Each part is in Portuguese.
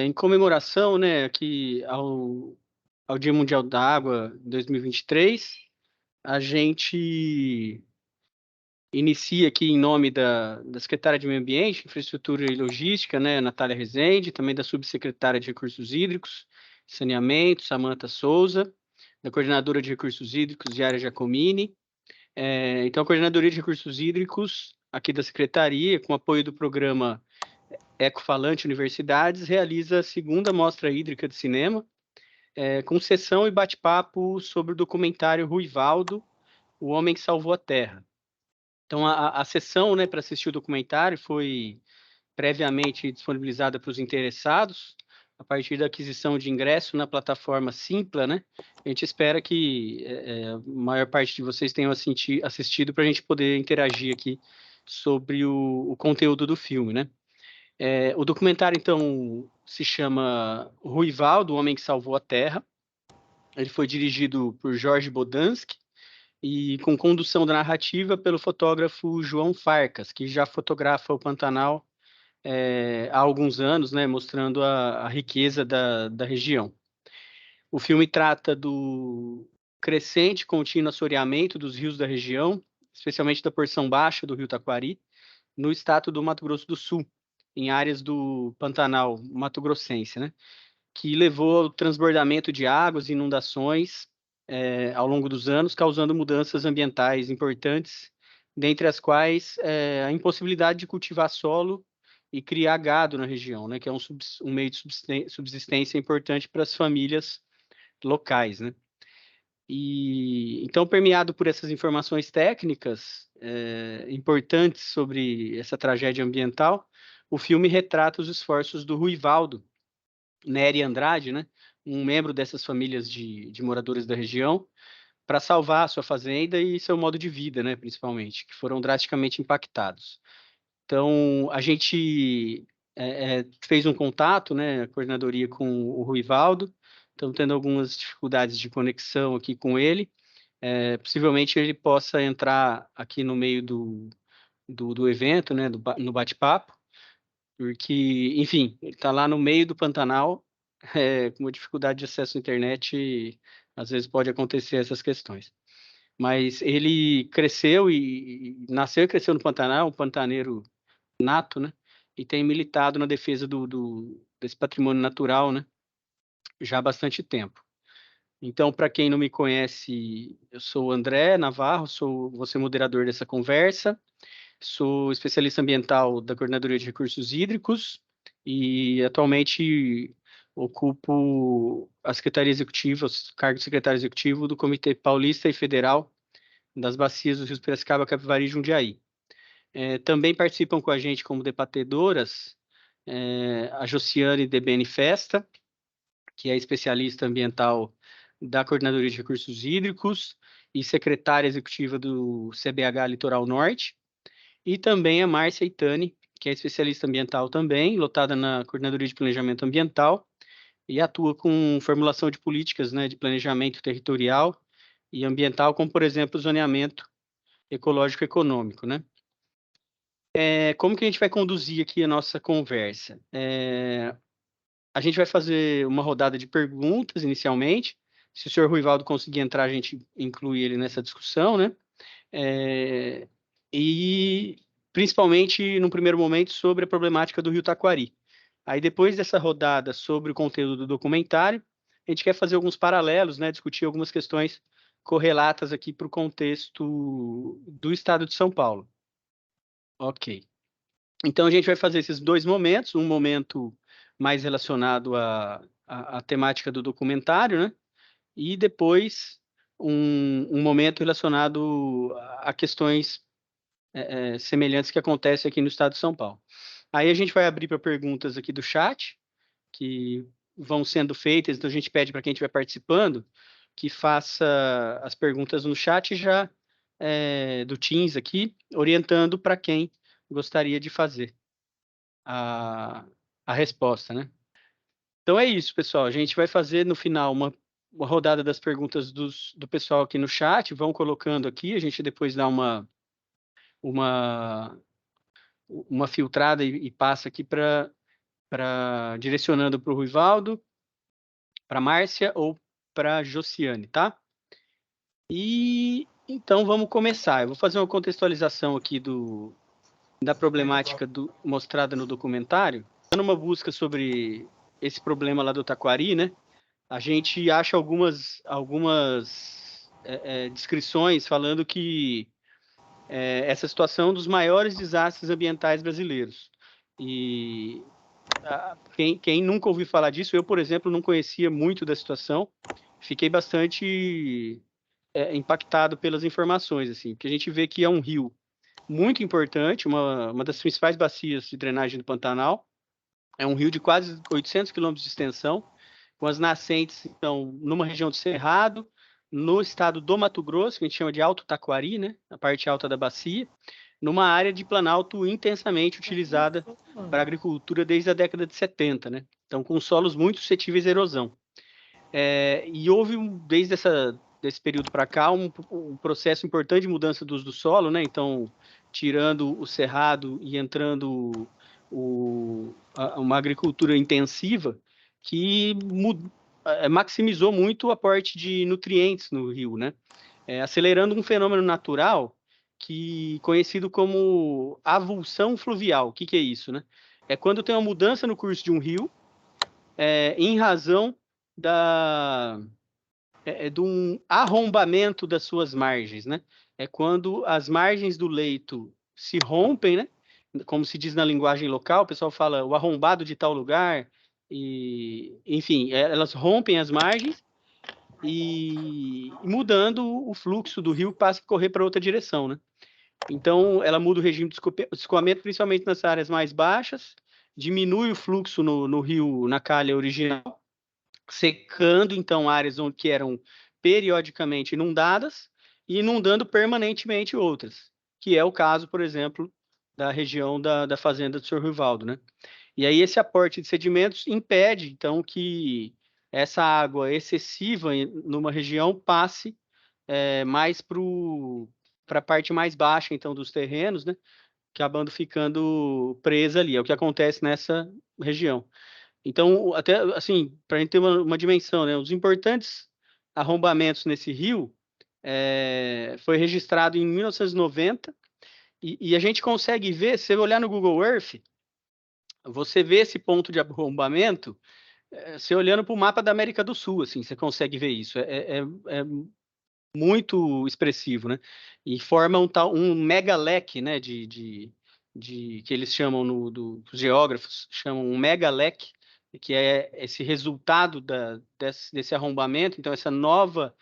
Em comemoração, né, aqui ao Dia Mundial da Água 2023, a gente inicia aqui em nome da Secretária de Meio Ambiente, Infraestrutura e Logística, né, Natália Rezende, também da Subsecretária de Recursos Hídricos, Saneamento, Samanta Souza, da Coordenadora de Recursos Hídricos, Yara Giacomini. Então, a Coordenadoria de Recursos Hídricos, aqui da Secretaria, com apoio do programa Ecofalante Universidades, realiza a segunda Mostra Hídrica de Cinema, com sessão e bate-papo sobre o documentário Ruivaldo, O Homem que Salvou a Terra. Então, a sessão, né, para assistir o documentário foi previamente disponibilizada para os interessados, a partir da aquisição de ingresso na plataforma Simpla, né? A gente espera que a maior parte de vocês tenham assistido para a gente poder interagir aqui sobre o conteúdo do filme, né? O documentário, então, se chama Ruivaldo, O Homem que Salvou a Terra. Ele foi dirigido por Jorge Bodansky e com condução da narrativa pelo fotógrafo João Farcas, que já fotografa o Pantanal há alguns anos, né, mostrando a riqueza da região. O filme trata do crescente e contínuo assoreamento dos rios da região, especialmente da porção baixa do rio Taquari, no estado do Mato Grosso do Sul, em áreas do Pantanal mato-grossense, né, que levou ao transbordamento de águas e inundações ao longo dos anos, causando mudanças ambientais importantes, dentre as quais a impossibilidade de cultivar solo e criar gado na região, né, que é um meio de subsistência importante para as famílias locais, né? E então, permeado por essas informações técnicas importantes sobre essa tragédia ambiental, o filme retrata os esforços do Ruivaldo Nery Andrade, né, um membro dessas famílias de moradores da região, para salvar a sua fazenda e seu modo de vida, né, principalmente, que foram drasticamente impactados. Então, a gente fez um contato, né, a coordenadoria com o Ruivaldo, estamos tendo algumas dificuldades de conexão aqui com ele. Possivelmente ele possa entrar aqui no meio do evento, né, no bate-papo, porque, enfim, ele está lá no meio do Pantanal, com uma dificuldade de acesso à internet, e às vezes pode acontecer essas questões. Mas ele cresceu e nasceu e cresceu no Pantanal, um pantaneiro nato, né? E tem militado na defesa desse patrimônio natural, né? Já há bastante tempo. Então, para quem não me conhece, eu sou o André Navarro, vou ser moderador dessa conversa, sou especialista ambiental da Coordenadoria de Recursos Hídricos e atualmente ocupo a Secretaria Executiva, o cargo de secretário executivo do Comitê Paulista e Federal das Bacias dos Rios Piracicaba, Capivari e Jundiaí. Também participam com a gente como debatedoras a Josiane Debene Festa, que é especialista ambiental da Coordenadoria de Recursos Hídricos e secretária executiva do CBH Litoral Norte, e também a Márcia Itani, que é especialista ambiental também, lotada na Coordenadoria de Planejamento Ambiental, e atua com formulação de políticas, né, de planejamento territorial e ambiental, como, por exemplo, o zoneamento ecológico econômico, né? Como que a gente vai conduzir aqui a nossa conversa? A gente vai fazer uma rodada de perguntas inicialmente. Se o senhor Ruivaldo conseguir entrar, a gente inclui ele nessa discussão, né? E principalmente, no primeiro momento, sobre a problemática do Rio Taquari. Aí, depois dessa rodada sobre o conteúdo do documentário, a gente quer fazer alguns paralelos, né? Discutir algumas questões correlatas aqui para o contexto do estado de São Paulo. Ok. Então, a gente vai fazer esses dois momentos, um momento mais relacionado à temática do documentário, né? E depois um momento relacionado a questões semelhantes que acontecem aqui no estado de São Paulo. Aí a gente vai abrir para perguntas aqui do chat, que vão sendo feitas, então a gente pede para quem estiver participando que faça as perguntas no chat já do Teams aqui, orientando para quem gostaria de fazer a, a resposta, né? Então é isso, pessoal. A gente vai fazer no final uma rodada das perguntas do pessoal aqui no chat, vão colocando aqui, a gente depois dá uma filtrada e passa aqui para direcionando para o Ruivaldo, para a Márcia ou para a Josiane, tá? E então vamos começar. Eu vou fazer uma contextualização aqui da problemática mostrada no documentário. Dando uma busca sobre esse problema lá do Taquari, né? A gente acha algumas descrições falando que essa situação é um dos maiores desastres ambientais brasileiros. E quem nunca ouviu falar disso, eu, por exemplo, não conhecia muito da situação, fiquei bastante impactado pelas informações, assim, porque a gente vê que é um rio muito importante, uma das principais bacias de drenagem do Pantanal, é um rio de quase 800 quilômetros de extensão, com as nascentes, então, numa região do Cerrado, no estado do Mato Grosso, que a gente chama de Alto Taquari, né, a parte alta da bacia, numa área de planalto intensamente utilizada para a agricultura desde a década de 70, né? Então, com solos muito suscetíveis à erosão. E houve, desde desse período para cá, um processo importante de mudança do uso do solo, né? Então, tirando o cerrado e entrando uma agricultura intensiva que maximizou muito o aporte de nutrientes no rio, né? Acelerando um fenômeno natural conhecido como avulsão fluvial. O que é isso, né? É quando tem uma mudança no curso de um rio, em razão de um arrombamento das suas margens, né? É quando as margens do leito se rompem, né? Como se diz na linguagem local, o pessoal fala o arrombado de tal lugar, e, enfim, elas rompem as margens e mudando o fluxo do rio, passa a correr para outra direção, né? Então, ela muda o regime de escoamento, principalmente nas áreas mais baixas, diminui o fluxo no rio, na calha original, secando, então, áreas que eram periodicamente inundadas e inundando permanentemente outras, que é o caso, por exemplo, da região da fazenda do Sr. Rivaldo, né? E aí esse aporte de sedimentos impede, então, que essa água excessiva numa região passe mais para a parte mais baixa, então, dos terrenos, né? Acabando ficando presa ali. É o que acontece nessa região. Então, até assim, para a gente ter uma dimensão, né? Os importantes arrombamentos nesse rio foi registrado em 1990 e a gente consegue ver, se você olhar no Google Earth, você vê esse ponto de arrombamento, você olhando para o mapa da América do Sul, assim, você consegue ver isso. É muito expressivo, né? E forma um mega leque, né? Que eles chamam os geógrafos chamam um mega leque, que é esse resultado desse arrombamento. Então, essa nova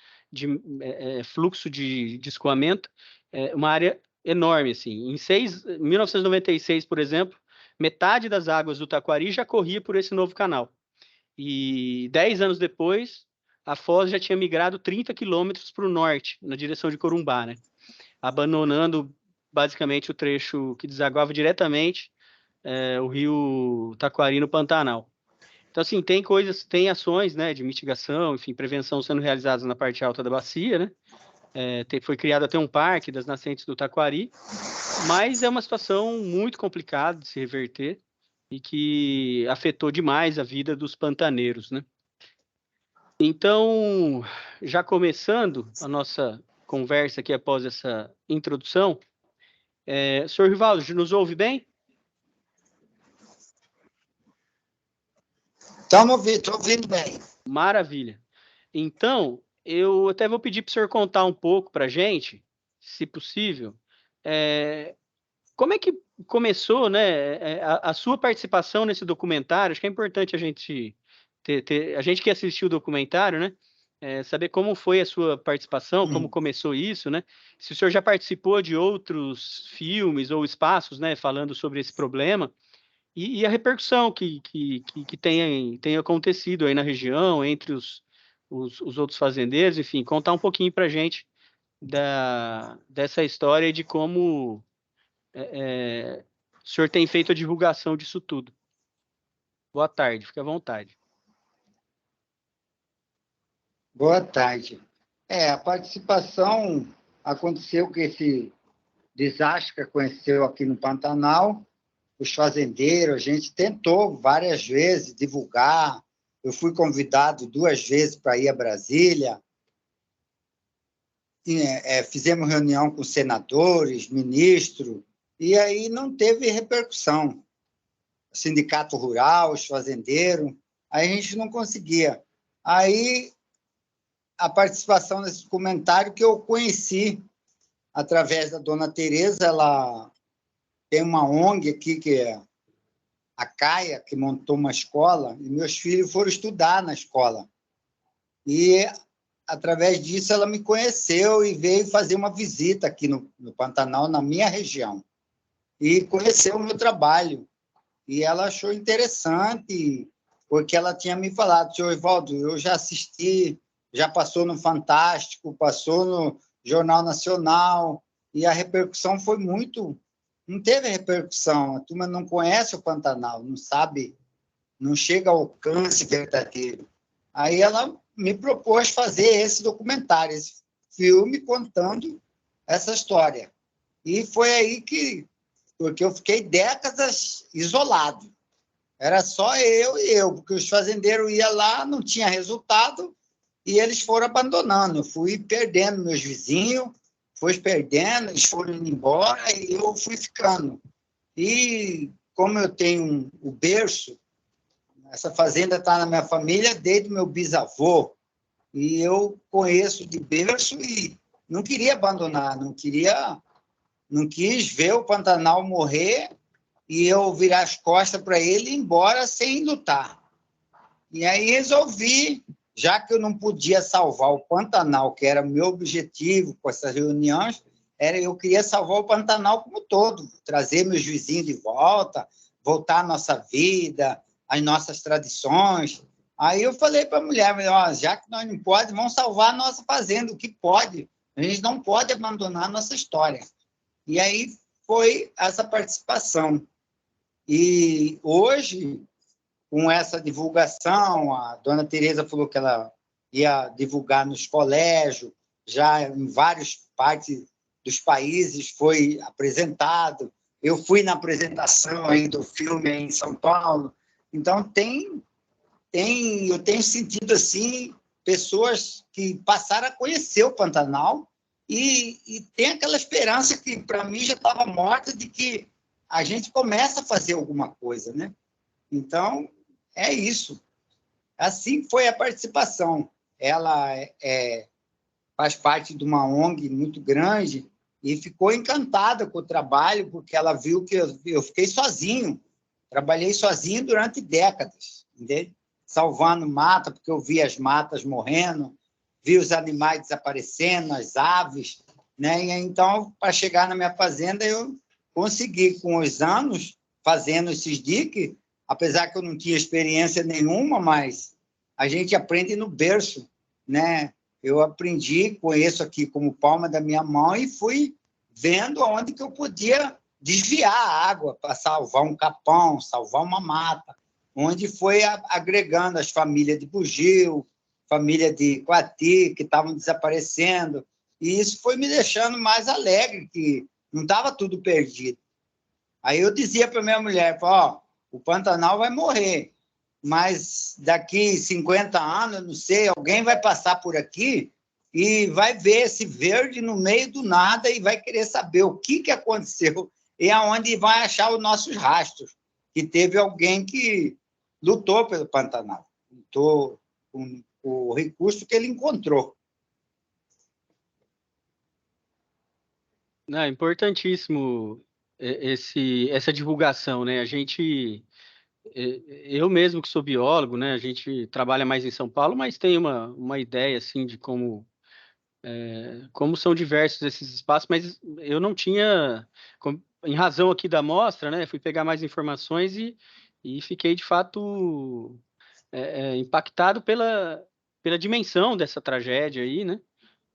fluxo de escoamento, uma área enorme, assim. Em 1996, por exemplo, metade das águas do Taquari já corria por esse novo canal. E 10 anos depois, a foz já tinha migrado 30 quilômetros para o norte, na direção de Corumbá, né? Abandonando basicamente o trecho que desaguava diretamente o rio Taquari no Pantanal. Então, assim, tem ações, né, de mitigação, enfim, prevenção sendo realizadas na parte alta da bacia, né? Foi criado até um parque das nascentes do Taquari, mas é uma situação muito complicada de se reverter e que afetou demais a vida dos pantaneiros, né? Então, já começando a nossa conversa aqui após essa introdução, senhor Rivaldo, nos ouve bem? Estou ouvindo bem. Maravilha. Então, eu até vou pedir para o senhor contar um pouco para a gente, se possível, como é que começou, né, a sua participação nesse documentário. Acho que é importante a gente a gente que assistiu o documentário, né, saber como foi a sua participação, como começou isso, né? Se o senhor já participou de outros filmes ou espaços, né, falando sobre esse problema e a repercussão que tem acontecido aí na região, entre os outros fazendeiros, enfim, contar um pouquinho para a gente dessa história e de como o senhor tem feito a divulgação disso tudo. Boa tarde, fique à vontade. Boa tarde. A participação aconteceu com esse desastre que aconteceu aqui no Pantanal. os fazendeiros, a gente tentou várias vezes divulgar. Eu fui convidado 2 vezes para ir a Brasília. Fizemos reunião com senadores, ministros, e aí não teve repercussão. Sindicato rural, os fazendeiros, aí a gente não conseguia. Aí a participação nesse documentário que eu conheci através da dona Tereza, ela tem uma ONG aqui, que é a CAIA, que montou uma escola, e meus filhos foram estudar na escola. E, através disso, ela me conheceu e veio fazer uma visita aqui no Pantanal, na minha região, e conheceu o meu trabalho. E ela achou interessante, porque ela tinha me falado: senhor Evaldo, eu já assisti, já passou no Fantástico, passou no Jornal Nacional, e a repercussão foi muito... Não teve repercussão, a turma não conhece o Pantanal, não sabe, não chega ao alcance verdadeiro. Aí ela me propôs fazer esse documentário, esse filme contando essa história. E foi aí que... Porque eu fiquei décadas isolado. Era só eu e eu, porque os fazendeiros iam lá, não tinha resultado, e eles foram abandonando. Eu fui perdendo meus vizinhos, fui perdendo, eles foram indo embora, e eu fui ficando. E como eu tenho o berço, essa fazenda está na minha família desde meu bisavô, e eu conheço de berço e não queria abandonar, não quis ver o Pantanal morrer e eu virar as costas para ele e ir embora sem lutar. E aí resolvi, já que eu não podia salvar o Pantanal, que era meu objetivo com essas reuniões, eu queria salvar o Pantanal como todo, trazer meus vizinhos de volta, voltar à nossa vida, às nossas tradições. Aí eu falei para a mulher: já que nós não podemos, vamos salvar a nossa fazenda, o que pode. A gente não pode abandonar a nossa história. E aí foi essa participação. E hoje, com essa divulgação, a dona Tereza falou que ela ia divulgar nos colégios, já em várias partes dos países foi apresentado. Eu fui na apresentação aí do filme em São Paulo. Então, eu tenho sentido assim, pessoas que passaram a conhecer o Pantanal e tem aquela esperança que, para mim, já estava morta, de que a gente começa a fazer alguma coisa, né? Então, é isso. Assim foi a participação. Ela faz parte de uma ONG muito grande e ficou encantada com o trabalho, porque ela viu que eu fiquei sozinho. Trabalhei sozinho durante décadas, entende? Salvando mata, porque eu vi as matas morrendo, vi os animais desaparecendo, as aves, né? E então, para chegar na minha fazenda, eu consegui, com os anos, fazendo esses diques, apesar que eu não tinha experiência nenhuma, mas a gente aprende no berço, né? Eu aprendi, conheço aqui como palma da minha mão e fui vendo onde que eu podia desviar a água para salvar um capão, salvar uma mata, onde foi agregando as famílias de bugio, família de coati, que estavam desaparecendo, e isso foi me deixando mais alegre, que não estava tudo perdido. Aí eu dizia para minha mulher: o Pantanal vai morrer, mas daqui 50 anos, não sei, alguém vai passar por aqui e vai ver esse verde no meio do nada e vai querer saber o que aconteceu e aonde vai achar os nossos rastros, que teve alguém que lutou pelo Pantanal, lutou com o recurso que ele encontrou. Não, é importantíssimo essa divulgação, né? Eu mesmo que sou biólogo, né? A gente trabalha mais em São Paulo, mas tem uma ideia assim de como são diversos esses espaços, mas eu não tinha, em razão aqui da mostra, né? Fui pegar mais informações e fiquei de fato impactado pela dimensão dessa tragédia aí, né?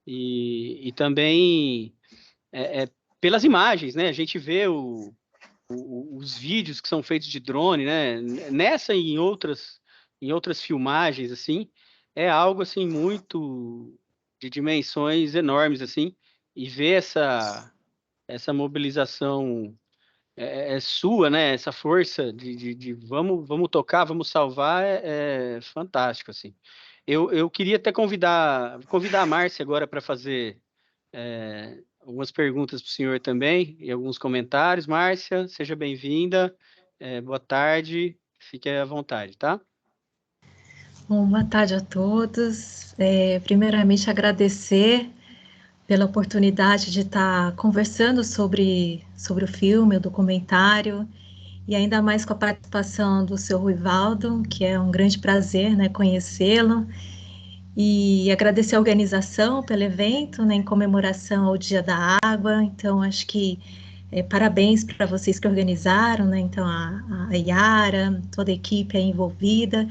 E também pelas imagens, né? A gente vê os vídeos que são feitos de drone, né? Nessa e em outras filmagens, assim, é algo assim muito de dimensões enormes, assim, e ver essa mobilização é sua, né? Essa força de vamos tocar, vamos salvar é fantástico, assim. Eu queria até convidar a Márcia agora para fazer algumas perguntas para o senhor também e alguns comentários. Márcia, seja bem-vinda. Boa tarde. Fique à vontade, tá? Bom, boa tarde a todos. Primeiramente, agradecer pela oportunidade de estar conversando sobre o filme, o documentário, e ainda mais com a participação do seu Ruivaldo, que é um grande prazer, né, conhecê-lo, e agradecer a organização pelo evento, né, em comemoração ao Dia da Água. Então, acho que parabéns para vocês que organizaram, né? Então, a Yara, toda a equipe aí envolvida.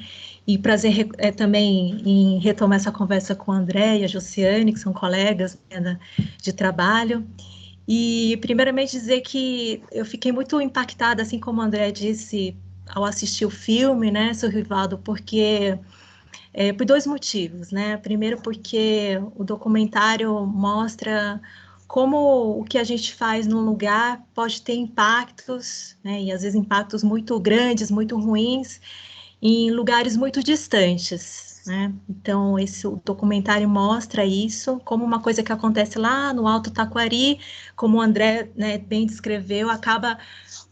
E prazer também em retomar essa conversa com o André e a Josiane, que são colegas, né, de trabalho. E, primeiramente, dizer que eu fiquei muito impactada, assim como o André disse, ao assistir o filme, né, Seu Rivaldo, porque por dois motivos, né? Primeiro, porque o documentário mostra como o que a gente faz num lugar pode ter impactos, né? E às vezes impactos muito grandes, muito ruins, em lugares muito distantes, né? Então, o documentário mostra isso como uma coisa que acontece lá no Alto Taquari, como o André, né, bem descreveu, acaba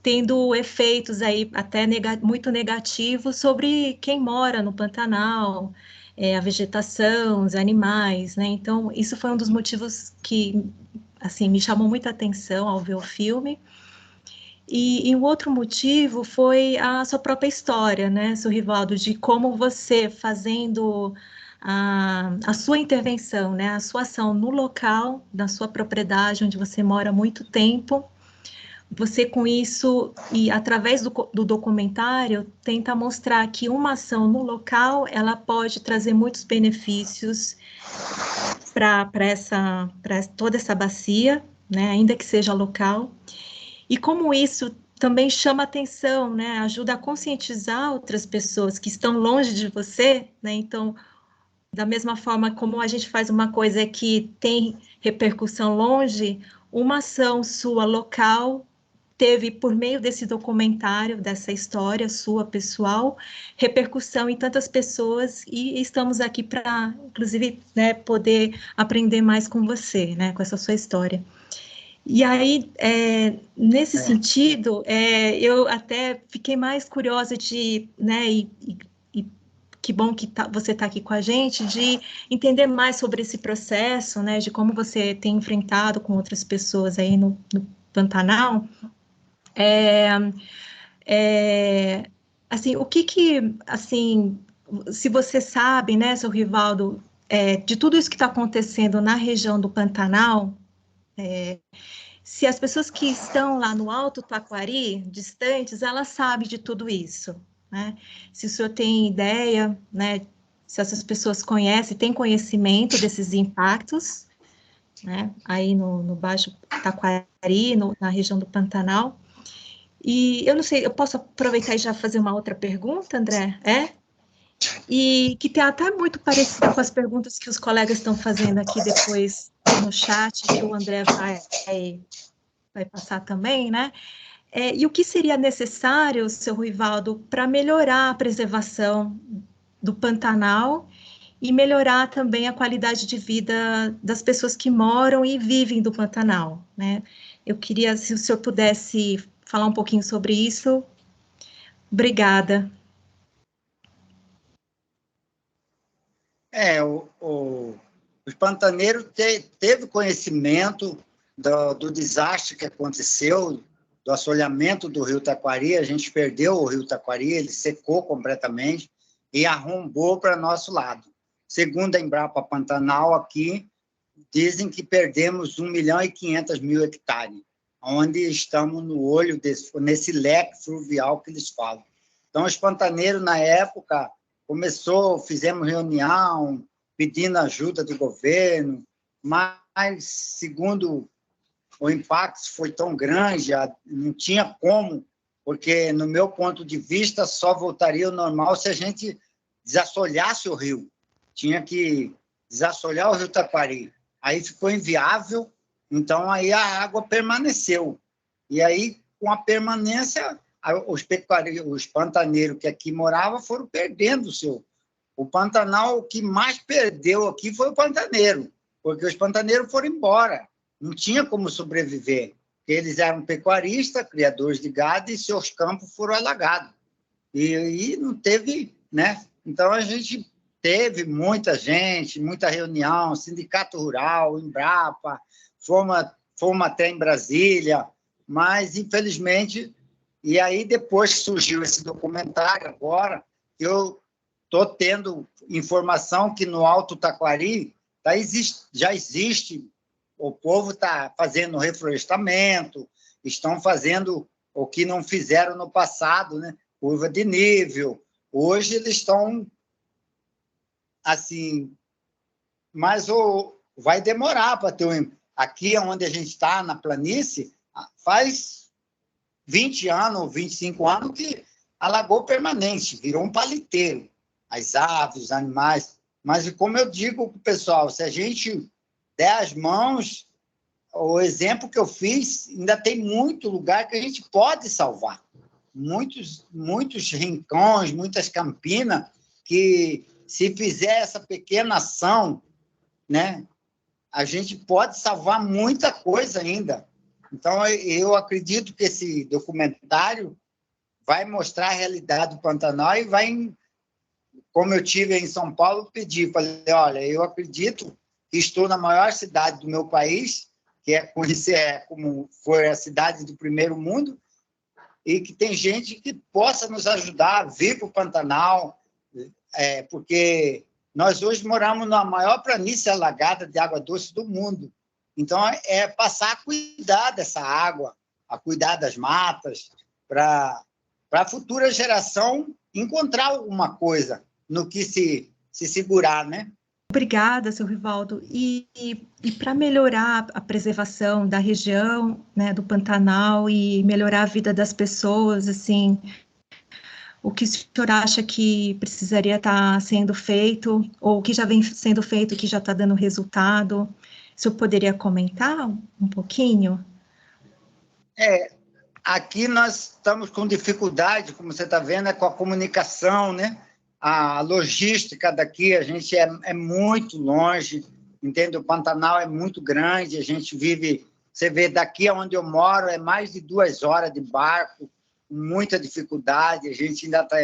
tendo efeitos aí até muito negativos sobre quem mora no Pantanal, a vegetação, os animais, né? Então, isso foi um dos motivos que, assim, me chamou muita atenção ao ver o filme. E um outro motivo foi a sua própria história, né, seu Rivaldo, de como você fazendo a sua intervenção, né, a sua ação no local, na sua propriedade, onde você mora há muito tempo, você com isso, e através do documentário, tenta mostrar que uma ação no local, ela pode trazer muitos benefícios para toda essa bacia, né, ainda que seja local, e como isso também chama atenção, né, ajuda a conscientizar outras pessoas que estão longe de você, né, então, da mesma forma como a gente faz uma coisa que tem repercussão longe, uma ação sua local teve, por meio desse documentário, dessa história sua pessoal, repercussão em tantas pessoas, e estamos aqui para, inclusive, né, poder aprender mais com você, né, com essa sua história. E aí, nesse sentido, eu até fiquei mais curiosa de, né, e que bom que você está aqui com a gente, de entender mais sobre esse processo, né, de como você tem enfrentado com outras pessoas aí no Pantanal. Assim, o que, assim, se você sabe, né, seu Rivaldo, de tudo isso que está acontecendo na região do Pantanal, se as pessoas que estão lá no Alto Taquari, distantes, elas sabem de tudo isso, né? Se o senhor tem ideia, né, se essas pessoas conhecem, têm conhecimento desses impactos, né, aí no Baixo Taquari, na região do Pantanal. E eu não sei, eu posso aproveitar e já fazer uma outra pergunta, André? E que tem até muito parecida com as perguntas que os colegas estão fazendo aqui depois no chat, que o André vai passar também, né? E o que seria necessário, seu Ruivaldo, para melhorar a preservação do Pantanal e melhorar também a qualidade de vida das pessoas que moram e vivem do Pantanal, né? Eu queria, se o senhor pudesse falar um pouquinho sobre isso. Obrigada. Os pantaneiros teve conhecimento do desastre que aconteceu, do assoreamento do rio Taquari. A gente perdeu o rio Taquari, ele secou completamente e arrombou para nosso lado. Segundo a Embrapa Pantanal, aqui, dizem que perdemos 1.500.000 hectares, onde estamos no olho nesse leque fluvial que eles falam. Então, os pantaneiros, na época, fizemos reunião, pedindo ajuda do governo, mas, segundo o impacto foi tão grande, não tinha como, porque, no meu ponto de vista, só voltaria ao normal se a gente desassoalhasse o rio. Tinha que desassoalhar o rio Taquari. Aí ficou inviável, então aí a água permaneceu. E aí com a permanência, os pantaneiros que aqui moravam foram perdendo o Pantanal. O que mais perdeu aqui foi o pantaneiro, porque os pantaneiros foram embora, não tinha como sobreviver. Eles eram pecuaristas, criadores de gado, e seus campos foram alagados. E não teve, né? Então, a gente teve muita gente, muita reunião, Sindicato Rural, Embrapa, fomos até em Brasília, mas, infelizmente... E aí, depois que surgiu esse documentário, agora, eu estou tendo informação que no Alto Taquari já existe, o povo está fazendo reflorestamento, estão fazendo o que não fizeram no passado, né? Curva de nível. Hoje eles estão assim, mas vai demorar para ter aqui onde a gente está, na planície, faz 20 anos, 25 anos que alagou permanente, virou um paliteiro. As aves, os animais. Mas, como eu digo para o pessoal, se a gente der as mãos, o exemplo que eu fiz, ainda tem muito lugar que a gente pode salvar. Muitos rincões, muitas campinas, que se fizer essa pequena ação, né, a gente pode salvar muita coisa ainda. Então, eu acredito que esse documentário vai mostrar a realidade do Pantanal e vai, como eu tive em São Paulo, falei, olha, eu acredito que estou na maior cidade do meu país, que como foi a cidade do primeiro mundo, e que tem gente que possa nos ajudar a vir para o Pantanal, porque nós hoje moramos na maior planície alagada de água doce do mundo. Então, é passar a cuidar dessa água, a cuidar das matas, para a futura geração encontrar alguma coisa no que se segurar, né? Obrigada, seu Rivaldo. E para melhorar a preservação da região, né, do Pantanal e melhorar a vida das pessoas, assim, o que o senhor acha que precisaria estar sendo feito, ou o que já vem sendo feito, que já está dando resultado? O senhor poderia comentar um pouquinho? Aqui nós estamos com dificuldade, como você está vendo, com a comunicação, né? A logística daqui, a gente é muito longe, entende? O Pantanal é muito grande, a gente vive... Você vê, daqui onde eu moro, é mais de 2 horas de barco, muita dificuldade, a gente ainda está...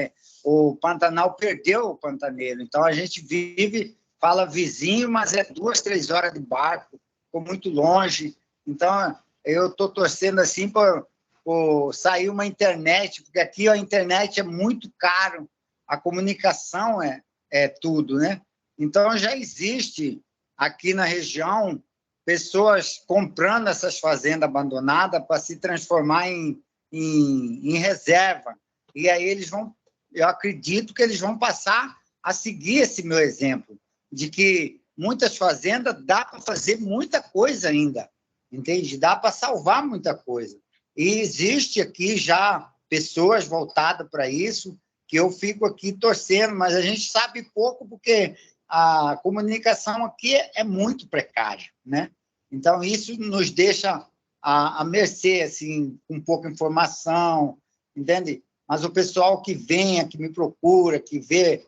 O Pantanal perdeu o pantaneiro, então a gente vive, fala vizinho, mas é 2, 3 horas de barco, ficou muito longe. Então, eu estou torcendo assim por sair uma internet, porque aqui a internet é muito caro, a comunicação é tudo, né? Então, já existe aqui na região pessoas comprando essas fazendas abandonadas para se transformar em reserva. E aí eu acredito que eles vão passar a seguir esse meu exemplo, de que muitas fazendas dá para fazer muita coisa ainda, entende? Dá para salvar muita coisa. E existe aqui já pessoas voltadas para isso, que eu fico aqui torcendo, mas a gente sabe pouco porque a comunicação aqui é muito precária, né? Então, isso nos deixa à mercê, assim, com pouca informação, entende? Mas o pessoal que vem, que me procura, que vê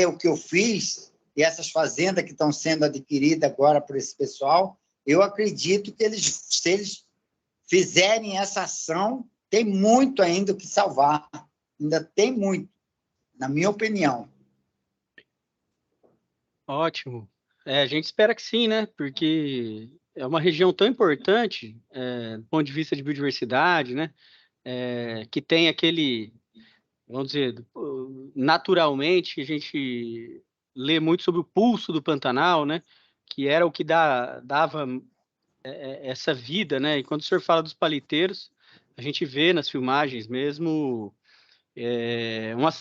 o que eu fiz, e essas fazendas que estão sendo adquiridas agora por esse pessoal, eu acredito que se eles fizerem essa ação, tem muito ainda o que salvar. Ainda tem muito, na minha opinião. Ótimo. A gente espera que sim, né? Porque é uma região tão importante, do ponto de vista de biodiversidade, né? Que tem aquele, vamos dizer, naturalmente, a gente lê muito sobre o pulso do Pantanal, né? Que era o que dava essa vida, né? E quando o senhor fala dos paliteiros, a gente vê nas filmagens mesmo,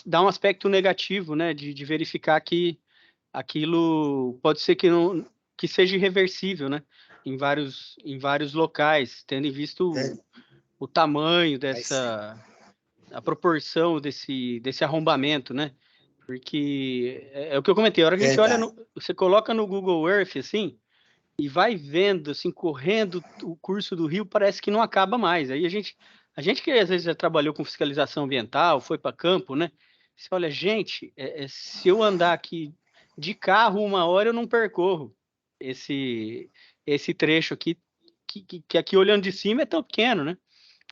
dá um aspecto negativo, né? De verificar que aquilo pode ser que seja irreversível, né? Em vários locais, tendo em visto o tamanho a proporção desse arrombamento, né? Porque é o que eu comentei, a hora que a gente olha, você coloca no Google Earth, assim, e vai vendo, assim, correndo o curso do rio, parece que não acaba mais. Aí a gente A gente que às vezes já trabalhou com fiscalização ambiental, foi para campo, né? Você olha, gente, se eu andar aqui de carro 1 hora, eu não percorro esse trecho aqui, que aqui olhando de cima é tão pequeno, né?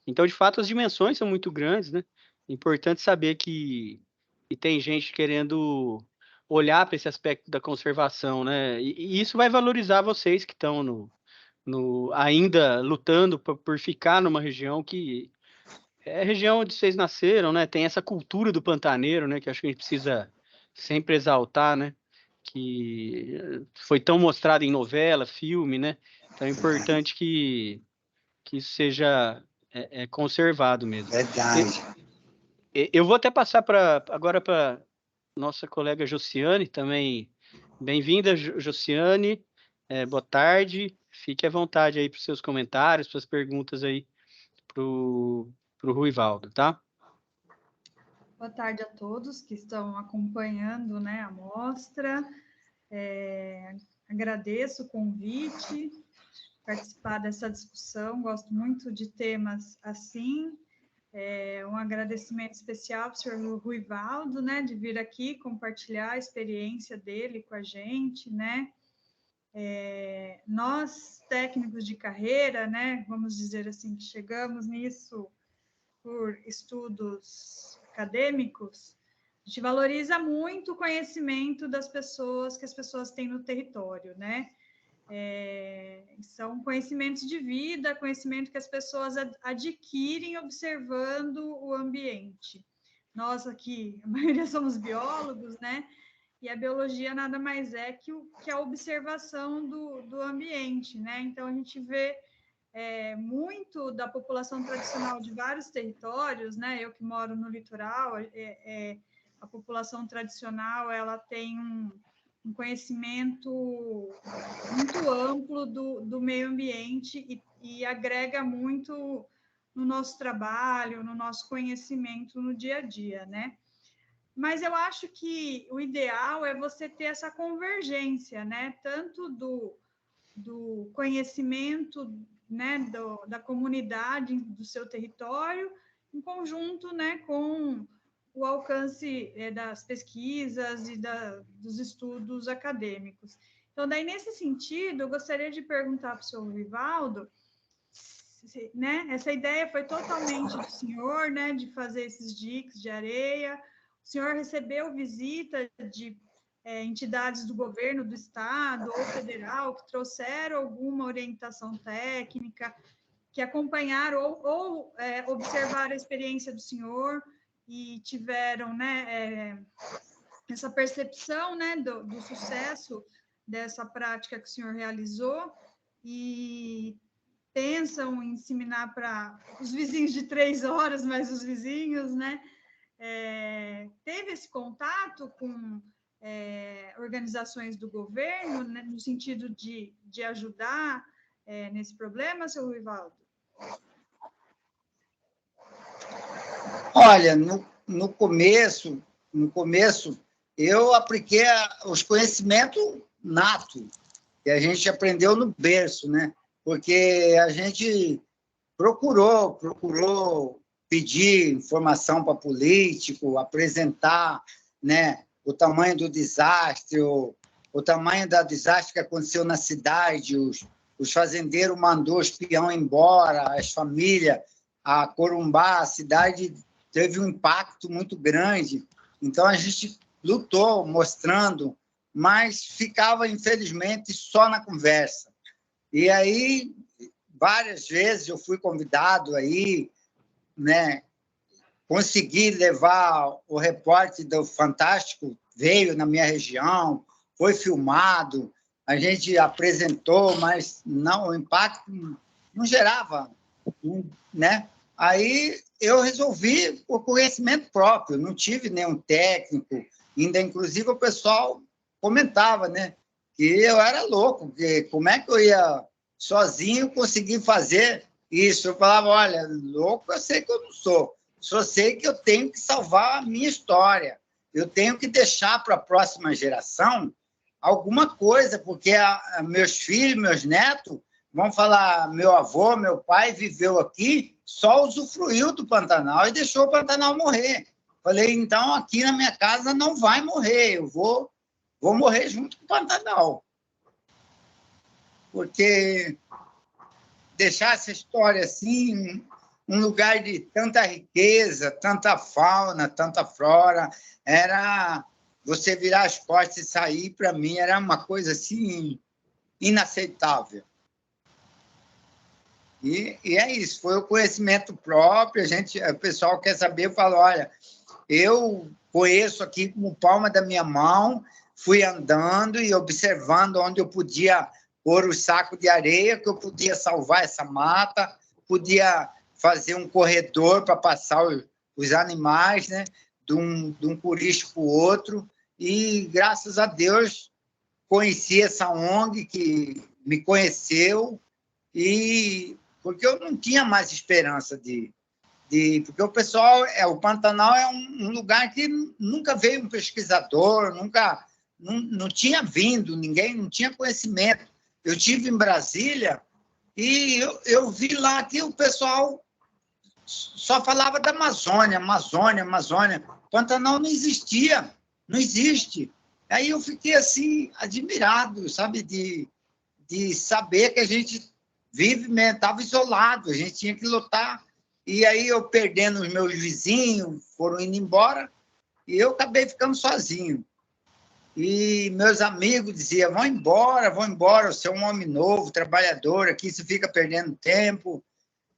Então, de fato, as dimensões são muito grandes, né? Importante saber que tem gente querendo olhar para esse aspecto da conservação, né? E isso vai valorizar vocês que estão ainda lutando por ficar numa região que é a região onde vocês nasceram, né? Tem essa cultura do pantaneiro, né? Que acho que a gente precisa sempre exaltar, né? Que foi tão mostrado em novela, filme, né? Então é importante que isso seja conservado mesmo. Verdade. Eu vou até passar agora para nossa colega Josiane também. Bem-vinda, Josiane. Boa tarde. Fique à vontade aí para os seus comentários, para as perguntas aí para o Ruivaldo, tá? Boa tarde a todos que estão acompanhando, né, a mostra. Agradeço o convite, participar dessa discussão. Gosto muito de temas assim. Um agradecimento especial para o senhor Ruivaldo, né, de vir aqui compartilhar a experiência dele com a gente, né? Nós, técnicos de carreira, né, vamos dizer assim, que chegamos nisso por estudos acadêmicos, a gente valoriza muito o conhecimento das pessoas, que as pessoas têm no território, né? São conhecimentos de vida, conhecimento que as pessoas adquirem observando o ambiente. Nós aqui, a maioria somos biólogos, né? E a biologia nada mais é que a observação do ambiente, né? Então, a gente vê muito da população tradicional de vários territórios, né? Eu que moro no litoral, a população tradicional, ela tem um conhecimento muito amplo do meio ambiente e agrega muito no nosso trabalho, no nosso conhecimento no dia a dia, né? Mas eu acho que o ideal é você ter essa convergência, né? Tanto do conhecimento, né, da comunidade, do seu território, em conjunto, né, com o alcance das pesquisas e dos estudos acadêmicos. Então, daí, nesse sentido, eu gostaria de perguntar para o senhor Ruivaldo, né, essa ideia foi totalmente do senhor, né, de fazer esses diques de areia. O senhor recebeu visita de entidades do governo do estado ou federal que trouxeram alguma orientação técnica, que acompanharam ou observaram a experiência do senhor e tiveram, né, essa percepção, né, do sucesso dessa prática que o senhor realizou e pensam em disseminar para os vizinhos de 3 horas, mas os vizinhos, né? Teve esse contato com organizações do governo, né, no sentido de ajudar nesse problema, seu Ruivaldo? Olha, no começo, eu apliquei os conhecimentos natos, que a gente aprendeu no berço, né? Porque a gente procurou pedir informação para político, apresentar, né, o tamanho do desastre, o tamanho do desastre que aconteceu na cidade, os fazendeiros mandou os peão embora, as famílias, a Corumbá, a cidade teve um impacto muito grande. Então, a gente lutou, mostrando, mas ficava, infelizmente, só na conversa. E aí, várias vezes eu fui convidado aí, né? Consegui levar o repórter do Fantástico, veio na minha região, foi filmado, a gente apresentou, mas não, o impacto não gerava, né? Aí eu resolvi o conhecimento próprio, não tive nenhum técnico, ainda inclusive o pessoal comentava, né, que eu era louco, que como é que eu ia sozinho conseguir fazer isso? Eu falava, olha, louco eu sei que eu não sou, só sei que eu tenho que salvar a minha história, eu tenho que deixar para a próxima geração alguma coisa, porque meus filhos, meus netos Vamos falar, meu avô, meu pai viveu aqui, só usufruiu do Pantanal e deixou o Pantanal morrer. Falei, então aqui na minha casa não vai morrer, eu vou morrer junto com o Pantanal. Porque deixar essa história assim, um lugar de tanta riqueza, tanta fauna, tanta flora, era você virar as costas e sair, para mim, era uma coisa assim inaceitável. E é isso, foi o conhecimento próprio, o pessoal quer saber, eu falo, olha, eu conheço aqui como palma da minha mão, fui andando e observando onde eu podia pôr o saco de areia, que eu podia salvar essa mata, podia fazer um corredor para passar os animais, né, de um curicho para o outro, e graças a Deus conheci essa ONG que me conheceu, e porque eu não tinha mais esperança porque o pessoal, o Pantanal é um lugar que nunca veio um pesquisador, nunca não tinha vindo, ninguém não tinha conhecimento. Eu estive em Brasília e eu vi lá que o pessoal só falava da Amazônia, Amazônia, Amazônia. Pantanal não existia, não existe. Aí eu fiquei assim, admirado, sabe, de saber que a gente vive, estava isolado, a gente tinha que lutar. E aí eu perdendo os meus vizinhos, foram indo embora, e eu acabei ficando sozinho. E meus amigos diziam, vão embora, você é um homem novo, trabalhador, aqui você fica perdendo tempo,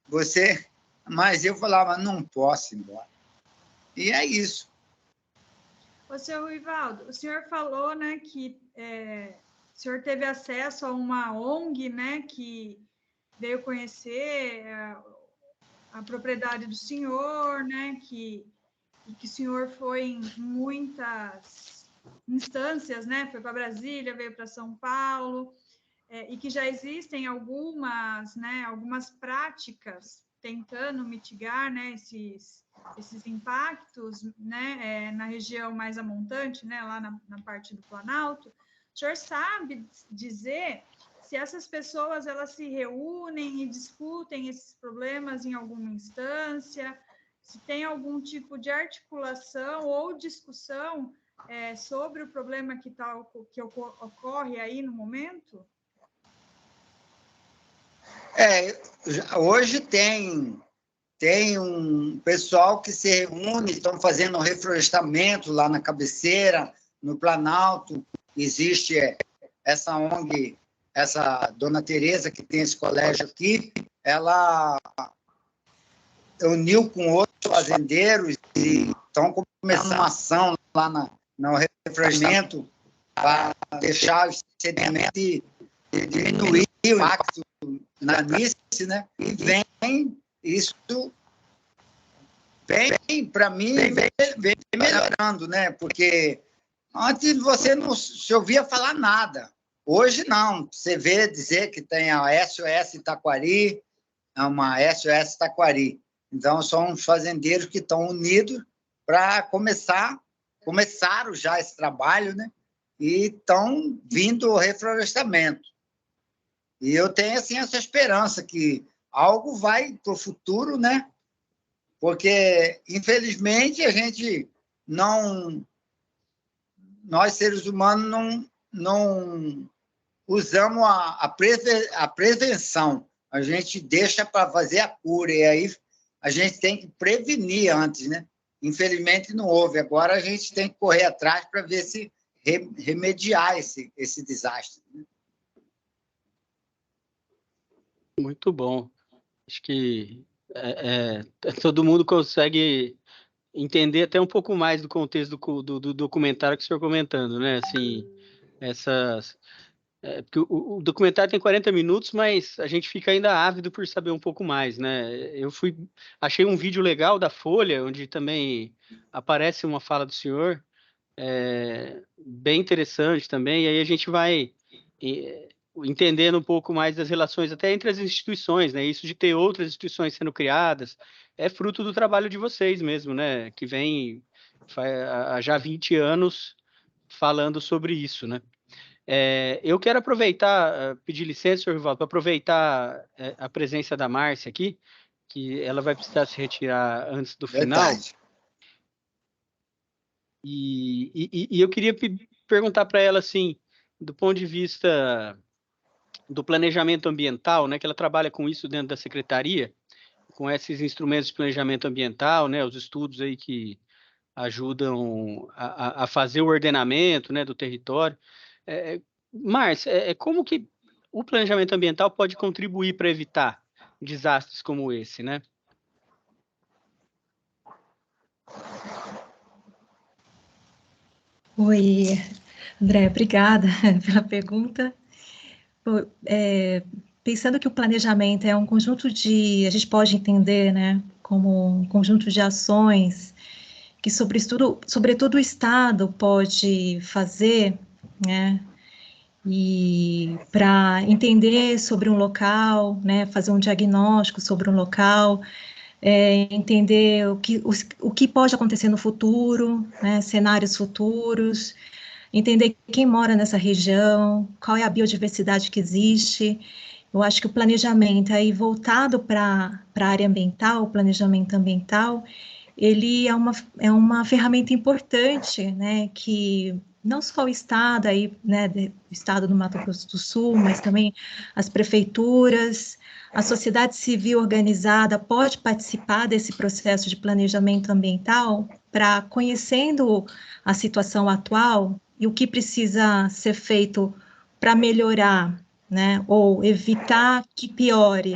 você... Mas eu falava, não posso ir embora. E é isso. Ô, senhor Ruivaldo, o senhor falou, né, que o senhor teve acesso a uma ONG, né, que veio conhecer a propriedade do senhor, né, e que o senhor foi em muitas instâncias, né, foi para Brasília, veio para São Paulo, e que já existem algumas, né, algumas práticas tentando mitigar, né, esses impactos, né, na região mais amontante, né, lá na parte do Planalto. O senhor sabe dizer se essas pessoas elas se reúnem e discutem esses problemas em alguma instância, se tem algum tipo de articulação ou discussão sobre o problema que ocorre aí no momento? Hoje tem um pessoal que se reúne, estão fazendo um reflorestamento lá na cabeceira, no Planalto. Existe essa ONG, essa Dona Tereza, que tem esse colégio aqui, ela uniu com outros fazendeiros e estão começando uma ação lá no reflorestamento para deixar os sedimentos e diminuir o impacto na planície, né? E isso vem para mim, vem melhorando, né? Porque antes você não se ouvia falar nada. Hoje não. Você vê dizer que tem a SOS Taquari, uma SOS Taquari. Então, são os fazendeiros que estão unidos para começaram já esse trabalho, né? E estão vindo o reflorestamento. E eu tenho assim essa esperança que algo vai para o futuro, né? Porque, infelizmente, a gente não... Nós, seres humanos, não usamos a prevenção. A gente deixa para fazer a cura, e aí a gente tem que prevenir antes, né? Infelizmente, não houve. Agora, a gente tem que correr atrás para ver se remediar esse desastre, né? Muito bom. Acho que todo mundo consegue entender até um pouco mais do contexto do documentário que o senhor comentando, né? Assim, porque o documentário tem 40 minutos, mas a gente fica ainda ávido por saber um pouco mais, né? Achei um vídeo legal da Folha, onde também aparece uma fala do senhor, bem interessante também, e aí a gente vai entendendo um pouco mais das relações até entre as instituições, né? Isso de ter outras instituições sendo criadas é fruto do trabalho de vocês mesmo, né? Que vem há já 20 anos falando sobre isso, né? Eu quero aproveitar, pedir licença, senhor Rivaldo, para aproveitar a presença da Márcia aqui, que ela vai precisar se retirar antes do final. Verdade. E eu queria perguntar para ela, assim, do ponto de vista do planejamento ambiental, né, que ela trabalha com isso dentro da secretaria, com esses instrumentos de planejamento ambiental, né, os estudos aí que ajudam a fazer o ordenamento, né, do território. Márcia, como que o planejamento ambiental pode contribuir para evitar desastres como esse, né? Oi, André, obrigada pela pergunta. Pensando que o planejamento é um conjunto a gente pode entender, né, como um conjunto de ações que, sobretudo o Estado pode fazer, né, e para entender sobre um local, né, fazer um diagnóstico sobre um local, entender o que pode acontecer no futuro, né, cenários futuros, entender quem mora nessa região, qual é a biodiversidade que existe. Eu acho que o planejamento aí voltado para a área ambiental, o planejamento ambiental, ele é uma ferramenta importante, né, que não só o Estado aí, né, o Estado do Mato Grosso do Sul, mas também as prefeituras, a sociedade civil organizada pode participar desse processo de planejamento ambiental para, conhecendo a situação atual e o que precisa ser feito para melhorar, né, ou evitar que piore,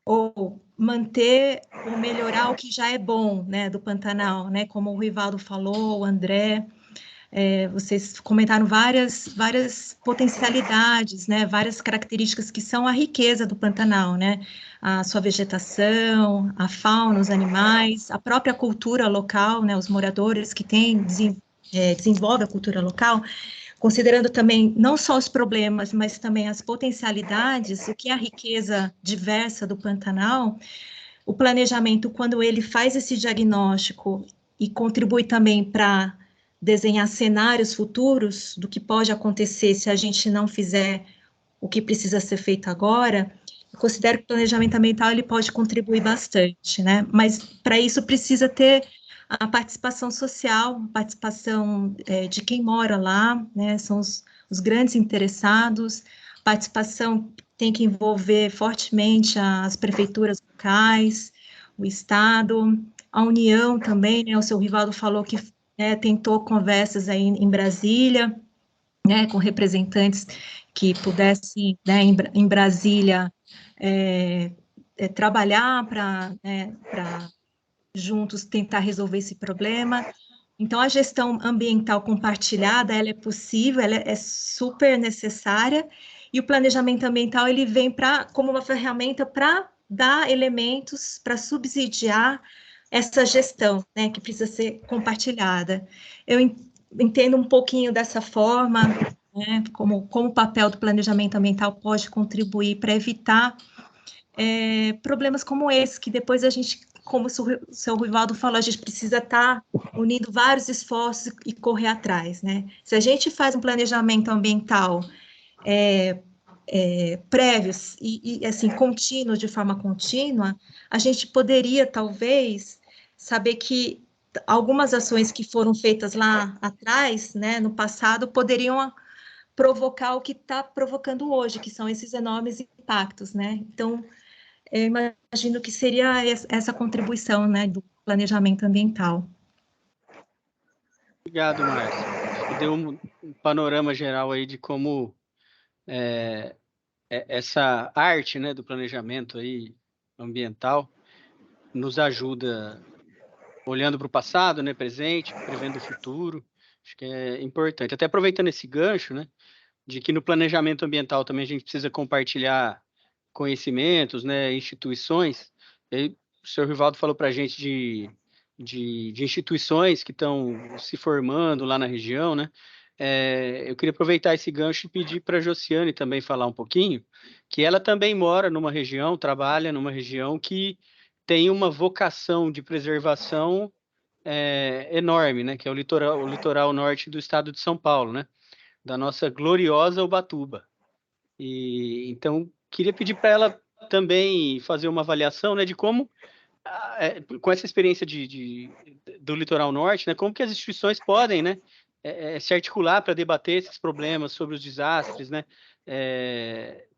ou manter ou melhorar o que já é bom, né, do Pantanal, né, como o Rivaldo falou, o André, vocês comentaram várias potencialidades, né, várias características que são a riqueza do Pantanal, né, a sua vegetação, a fauna, os animais, a própria cultura local, né, os moradores que desenvolvem a cultura local, considerando também não só os problemas, mas também as potencialidades, o que é a riqueza diversa do Pantanal. O planejamento, quando ele faz esse diagnóstico e contribui também para desenhar cenários futuros do que pode acontecer se a gente não fizer o que precisa ser feito agora, eu considero que o planejamento ambiental ele pode contribuir bastante, né? Mas para isso precisa ter a participação social, a participação de quem mora lá, né? São os grandes interessados. A participação tem que envolver fortemente as prefeituras locais, o Estado, a União também, né? O seu Rivaldo falou que tentou conversas aí em Brasília, né, com representantes que pudessem, né, em Brasília, trabalhar para juntos tentar resolver esse problema. Então, a gestão ambiental compartilhada, ela é possível, ela é super necessária, e o planejamento ambiental, ele vem como uma ferramenta para dar elementos para subsidiar essa gestão, né, que precisa ser compartilhada. Eu entendo um pouquinho dessa forma, né, como o papel do planejamento ambiental pode contribuir para evitar problemas como esse, que depois a gente, como o seu Rivaldo falou, a gente precisa estar unindo vários esforços e correr atrás, né? Se a gente faz um planejamento ambiental prévios e assim, contínuo, de forma contínua, a gente poderia, talvez, saber que algumas ações que foram feitas lá atrás, né, no passado, poderiam provocar o que está provocando hoje, que são esses enormes impactos, né? Então, eu imagino que seria essa contribuição, né, do planejamento ambiental. Obrigado, Márcia. Acho que deu um panorama geral aí de como essa arte, né, do planejamento aí ambiental nos ajuda olhando para o passado, né, presente, prevendo o futuro. Acho que é importante. Até aproveitando esse gancho, né, de que no planejamento ambiental também a gente precisa compartilhar conhecimentos, né, instituições. E aí, o senhor Rivaldo falou para a gente de instituições que estão se formando lá na região, né? Eu queria aproveitar esse gancho e pedir para a Josiane também falar um pouquinho, que ela também mora numa região, trabalha numa região que tem uma vocação de preservação enorme, né? Que é o litoral norte do estado de São Paulo, né? da nossa gloriosa Ubatuba. E então queria pedir para ela também fazer uma avaliação, né, de como, com essa experiência do litoral norte, né, como que as instituições podem, né, se articular para debater esses problemas sobre os desastres, né,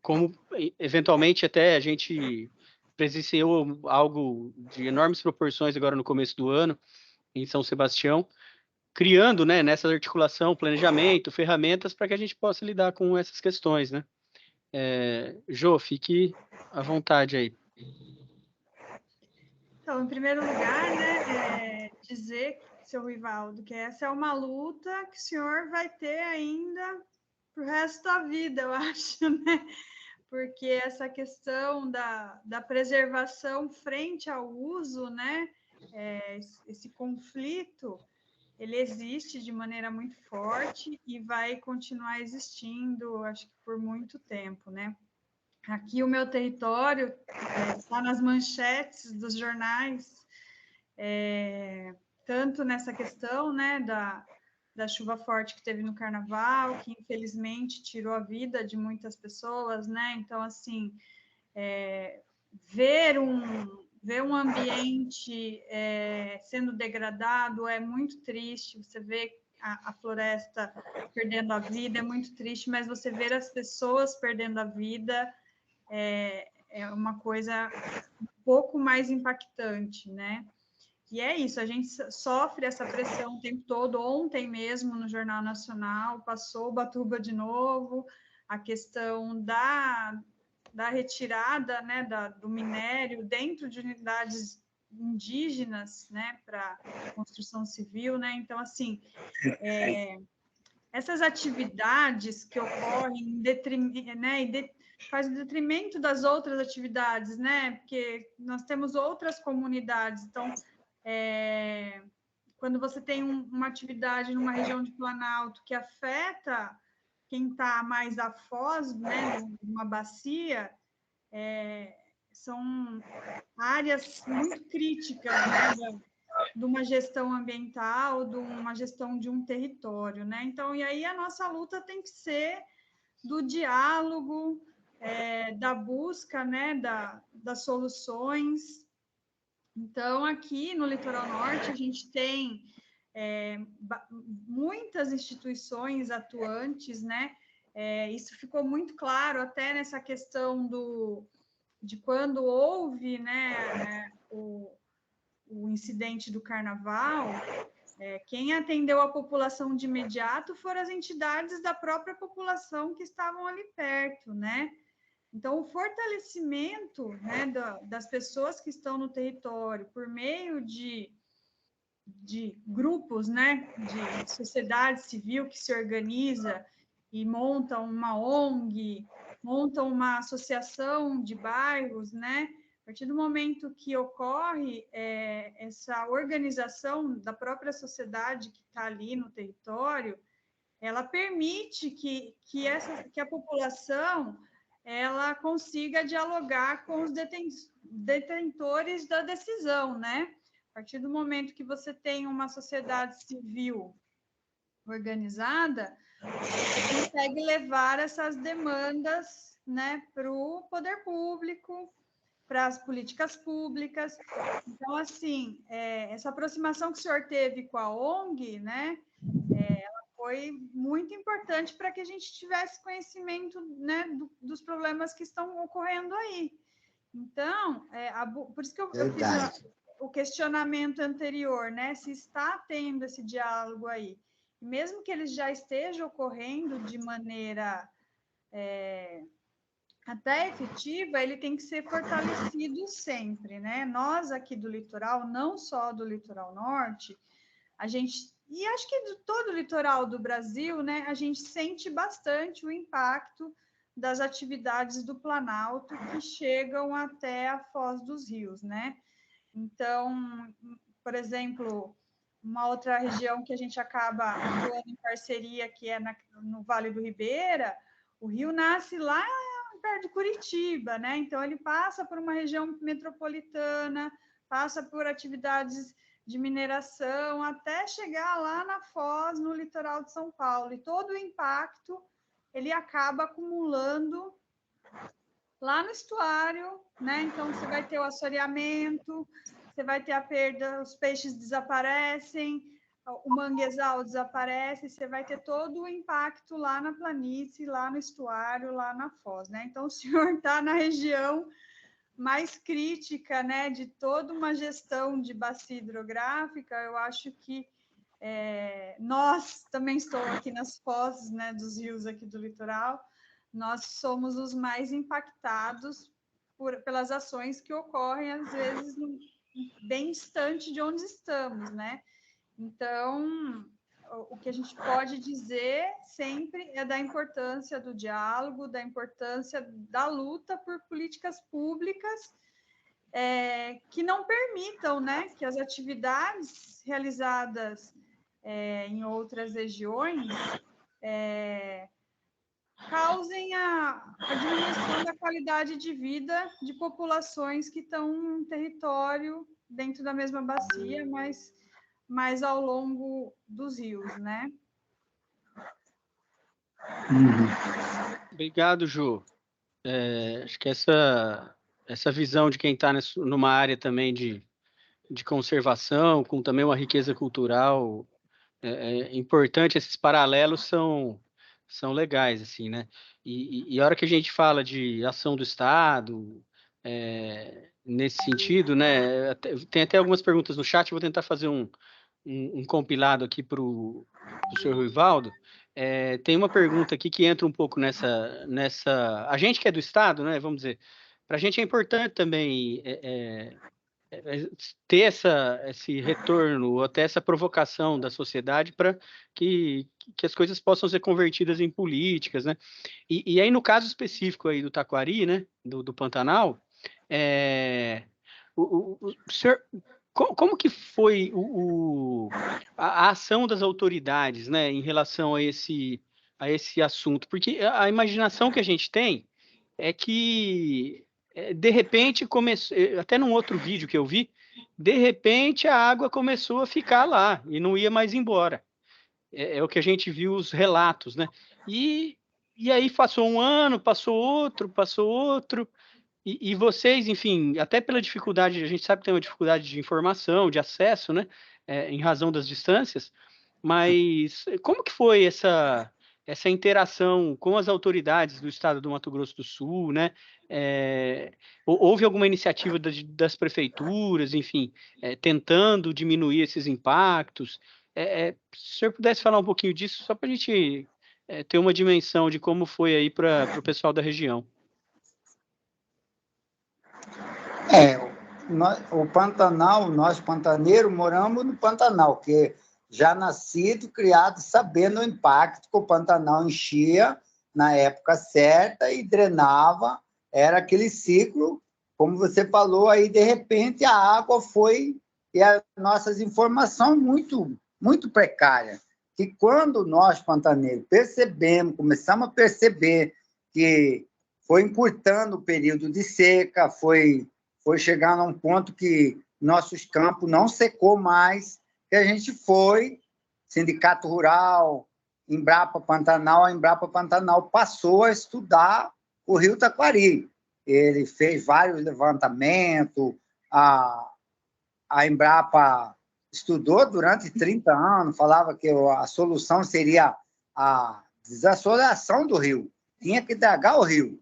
como eventualmente até a gente presenciou algo de enormes proporções agora no começo do ano em São Sebastião, criando, né, nessa articulação, planejamento, ferramentas para que a gente possa lidar com essas questões, né? Jô, fique à vontade aí. Então, em primeiro lugar, né, dizer, seu Rivaldo, que essa é uma luta que o senhor vai ter ainda para o resto da vida, eu acho, né? Porque essa questão da preservação frente ao uso, né, esse conflito, ele existe de maneira muito forte e vai continuar existindo, acho que por muito tempo, né? Aqui o meu território está nas manchetes dos jornais, tanto nessa questão, né, da chuva forte que teve no Carnaval, que infelizmente tirou a vida de muitas pessoas, né? Então, assim, ver um ambiente sendo degradado é muito triste. Você vê a floresta perdendo a vida é muito triste, mas você ver as pessoas perdendo a vida é uma coisa um pouco mais impactante, né? E é isso, a gente sofre essa pressão o tempo todo. Ontem mesmo, no Jornal Nacional, passou Ubatuba de novo, a questão da retirada, né, do minério dentro de unidades indígenas, né, para construção civil, né? Então, assim, essas atividades que ocorrem faz detrimento das outras atividades, né? Porque nós temos outras comunidades, então quando você tem uma atividade numa região de Planalto que afeta quem está mais à foz, né, numa bacia, são áreas muito críticas, né, de uma gestão ambiental, de uma gestão de um território, né? Então, e aí a nossa luta tem que ser do diálogo, da busca, né, das soluções. Então, aqui no Litoral Norte, a gente tem muitas instituições atuantes, né? Isso ficou muito claro até nessa questão de quando houve, né, o incidente do Carnaval, quem atendeu a população de imediato foram as entidades da própria população que estavam ali perto, né? Então, o fortalecimento, né, das pessoas que estão no território por meio de grupos, né, de sociedade civil que se organiza e montam uma ONG, montam uma associação de bairros, né? A partir do momento que ocorre essa organização da própria sociedade que está ali no território, ela permite que a população ela consiga dialogar com os detentores da decisão, né? A partir do momento que você tem uma sociedade civil organizada, você consegue levar essas demandas, né, para o poder público, para as políticas públicas. Então, assim, essa aproximação que o senhor teve com a ONG, né, ela foi muito importante para que a gente tivesse conhecimento, né, dos problemas que estão ocorrendo aí. Então, por isso que eu fiz o questionamento anterior, né, se está tendo esse diálogo aí. Mesmo que ele já esteja ocorrendo de maneira até efetiva, ele tem que ser fortalecido sempre, né? Nós aqui do litoral, não só do litoral norte, a gente, e acho que de todo o litoral do Brasil, né, a gente sente bastante o impacto das atividades do Planalto que chegam até a Foz dos Rios, né? Então, por exemplo, uma outra região que a gente acaba atuando em parceria, que é no Vale do Ribeira, o rio nasce lá perto de Curitiba, né? Então, ele passa por uma região metropolitana, passa por atividades de mineração, até chegar lá na Foz, no litoral de São Paulo. E todo o impacto ele acaba acumulando lá no estuário, né? Então, você vai ter o assoreamento, você vai ter a perda, os peixes desaparecem, o manguezal desaparece, você vai ter todo o impacto lá na planície, lá no estuário, lá na Foz, né? Então, o senhor está na região mais crítica, né, de toda uma gestão de bacia hidrográfica. Eu acho que nós também estamos aqui nas fozes, né, dos rios aqui do litoral, nós somos os mais impactados pelas ações que ocorrem, às vezes, bem distante de onde estamos, né? Então, o que a gente pode dizer sempre é da importância do diálogo, da importância da luta por políticas públicas que não permitam, né, que as atividades realizadas em outras regiões causem a diminuição da qualidade de vida de populações que estão em território dentro da mesma bacia, mas ao longo dos rios, né? Obrigado, Ju. Acho que essa visão de quem está numa área também de conservação, com também uma riqueza cultural importante, esses paralelos são legais, assim, né? E a hora que a gente fala de ação do Estado, nesse sentido, né? Tem até algumas perguntas no chat, vou tentar fazer um compilado aqui para o senhor Ruivaldo. Tem uma pergunta aqui que entra um pouco nessa... A gente que é do Estado, né? Vamos dizer, para a gente é importante também ter esse retorno, ou até essa provocação da sociedade para que as coisas possam ser convertidas em políticas, né? E aí, no caso específico aí do Taquari, né? Do Pantanal, o senhor... Como que foi a ação das autoridades, né, em relação a esse assunto? Porque a imaginação que a gente tem é que, de repente, começou, até num outro vídeo que eu vi, de repente a água começou a ficar lá e não ia mais embora. É o que a gente viu os relatos, né? E aí passou um ano, passou outro, e vocês, enfim, até pela dificuldade, a gente sabe que tem uma dificuldade de informação, de acesso, né, em razão das distâncias, mas como que foi essa interação com as autoridades do estado do Mato Grosso do Sul, né? Houve alguma iniciativa das prefeituras, enfim, tentando diminuir esses impactos? Se o senhor pudesse falar um pouquinho disso, só para a gente ter uma dimensão de como foi aí para o pessoal da região. O Pantanal, nós pantaneiros moramos no Pantanal, que já nascido, criado, sabendo o impacto que o Pantanal enchia na época certa e drenava, era aquele ciclo, como você falou, aí de repente a água foi, e as nossas informações muito precárias, que quando nós pantaneiros começamos a perceber que foi encurtando o período de seca, foi chegando a um ponto que nossos campos não secou mais, que a gente foi, Sindicato Rural, Embrapa Pantanal, a Embrapa Pantanal passou a estudar o Rio Taquari. Ele fez vários levantamentos, a Embrapa estudou durante 30 anos, falava que a solução seria a desassoreação do rio. Tinha que dragar o rio,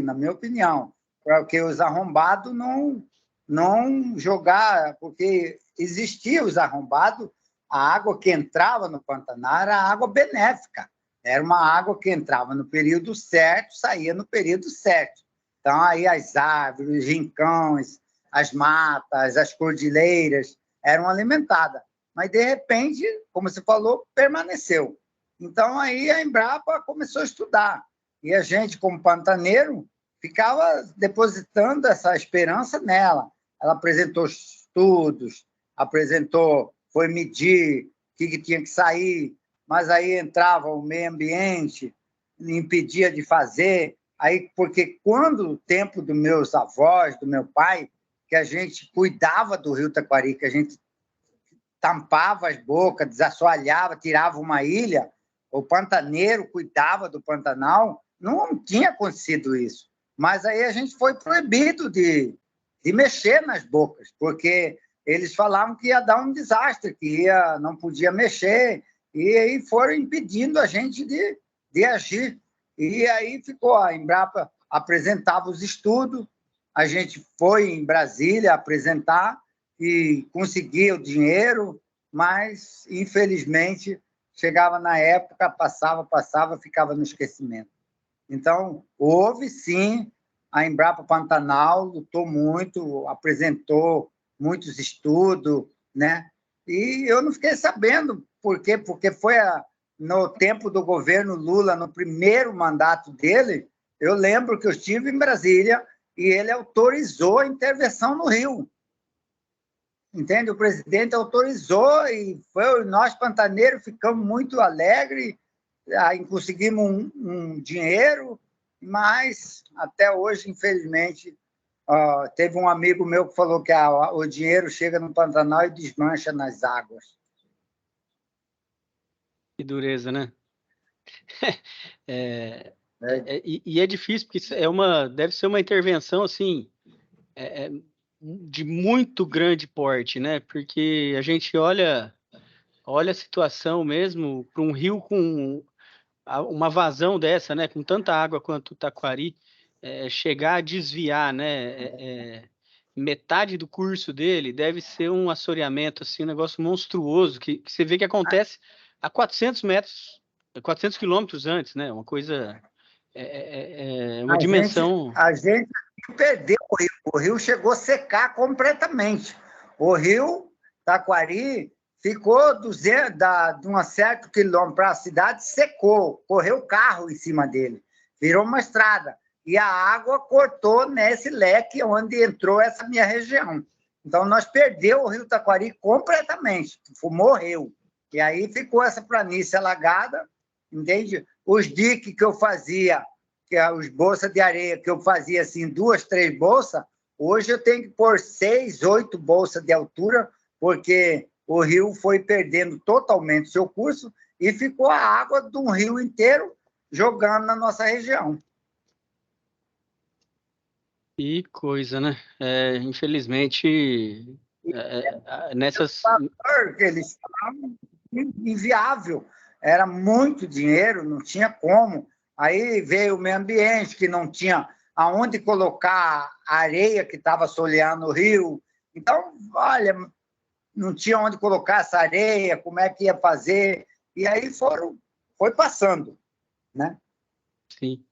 na minha opinião, porque os arrombados não jogar, porque existia os arrombados, a água que entrava no Pantanal era água benéfica, era uma água que entrava no período certo, saía no período certo. Então, aí as árvores, os rincões, as matas, as cordilheiras eram alimentadas. Mas, de repente, como você falou, permaneceu. Então, aí a Embrapa começou a estudar. E a gente, como pantaneiro, ficava depositando essa esperança nela. Ela apresentou estudos, foi medir o que tinha que sair, mas aí entrava o meio ambiente, impedia de fazer. Aí, porque quando o tempo dos meus avós, do meu pai, que a gente cuidava do rio Taquari, que a gente tampava as bocas, desassoalhava, tirava uma ilha, o pantaneiro cuidava do Pantanal, não tinha acontecido isso. Mas aí a gente foi proibido de mexer nas bocas, porque eles falavam que ia dar um desastre, que não podia mexer, e aí foram impedindo a gente de agir. E aí ficou, a Embrapa apresentava os estudos, a gente foi em Brasília apresentar e conseguia o dinheiro, mas, infelizmente, chegava na época, passava, ficava no esquecimento. Então, houve, sim, a Embrapa Pantanal lutou muito, apresentou muitos estudos, né? E eu não fiquei sabendo por quê, porque foi no tempo do governo Lula, no primeiro mandato dele, eu lembro que eu estive em Brasília e ele autorizou a intervenção no rio. Entende? O presidente autorizou e nós, pantaneiros, ficamos muito alegres, conseguimos um dinheiro, mas até hoje, infelizmente, teve um amigo meu que falou que o dinheiro chega no Pantanal e desmancha nas águas. Que dureza, né? E é difícil, porque deve ser uma intervenção assim, de muito grande porte, né? Porque a gente olha a situação mesmo para um rio com uma vazão dessa, né? Com tanta água quanto o Taquari, chegar a desviar, né? Metade do curso dele deve ser um assoreamento, assim, um negócio monstruoso, que você vê que acontece a 400 metros, 400 quilômetros antes, né? Uma coisa, uma dimensão... A gente perdeu o rio. O rio chegou a secar completamente. O rio Taquari ficou de um certo quilômetro para a cidade, secou, correu carro em cima dele, virou uma estrada. E a água cortou nesse leque onde entrou essa minha região. Então, nós perdemos o rio Taquari completamente, morreu. E aí ficou essa planície alagada, entende? Os diques que eu fazia, os bolsas de areia que eu fazia assim, 2, 3 bolsas, hoje eu tenho que pôr 6, 8 bolsas de altura, porque o rio foi perdendo totalmente seu curso e ficou a água de um rio inteiro jogando na nossa região. Que coisa, né? Infelizmente, nessas... Eles falavam inviável, era muito dinheiro, não tinha como. Aí veio o meio ambiente, que não tinha aonde colocar a areia que estava soleando o rio. Então, olha, não tinha onde colocar essa areia, como é que ia fazer. E aí foi passando, né? Sim.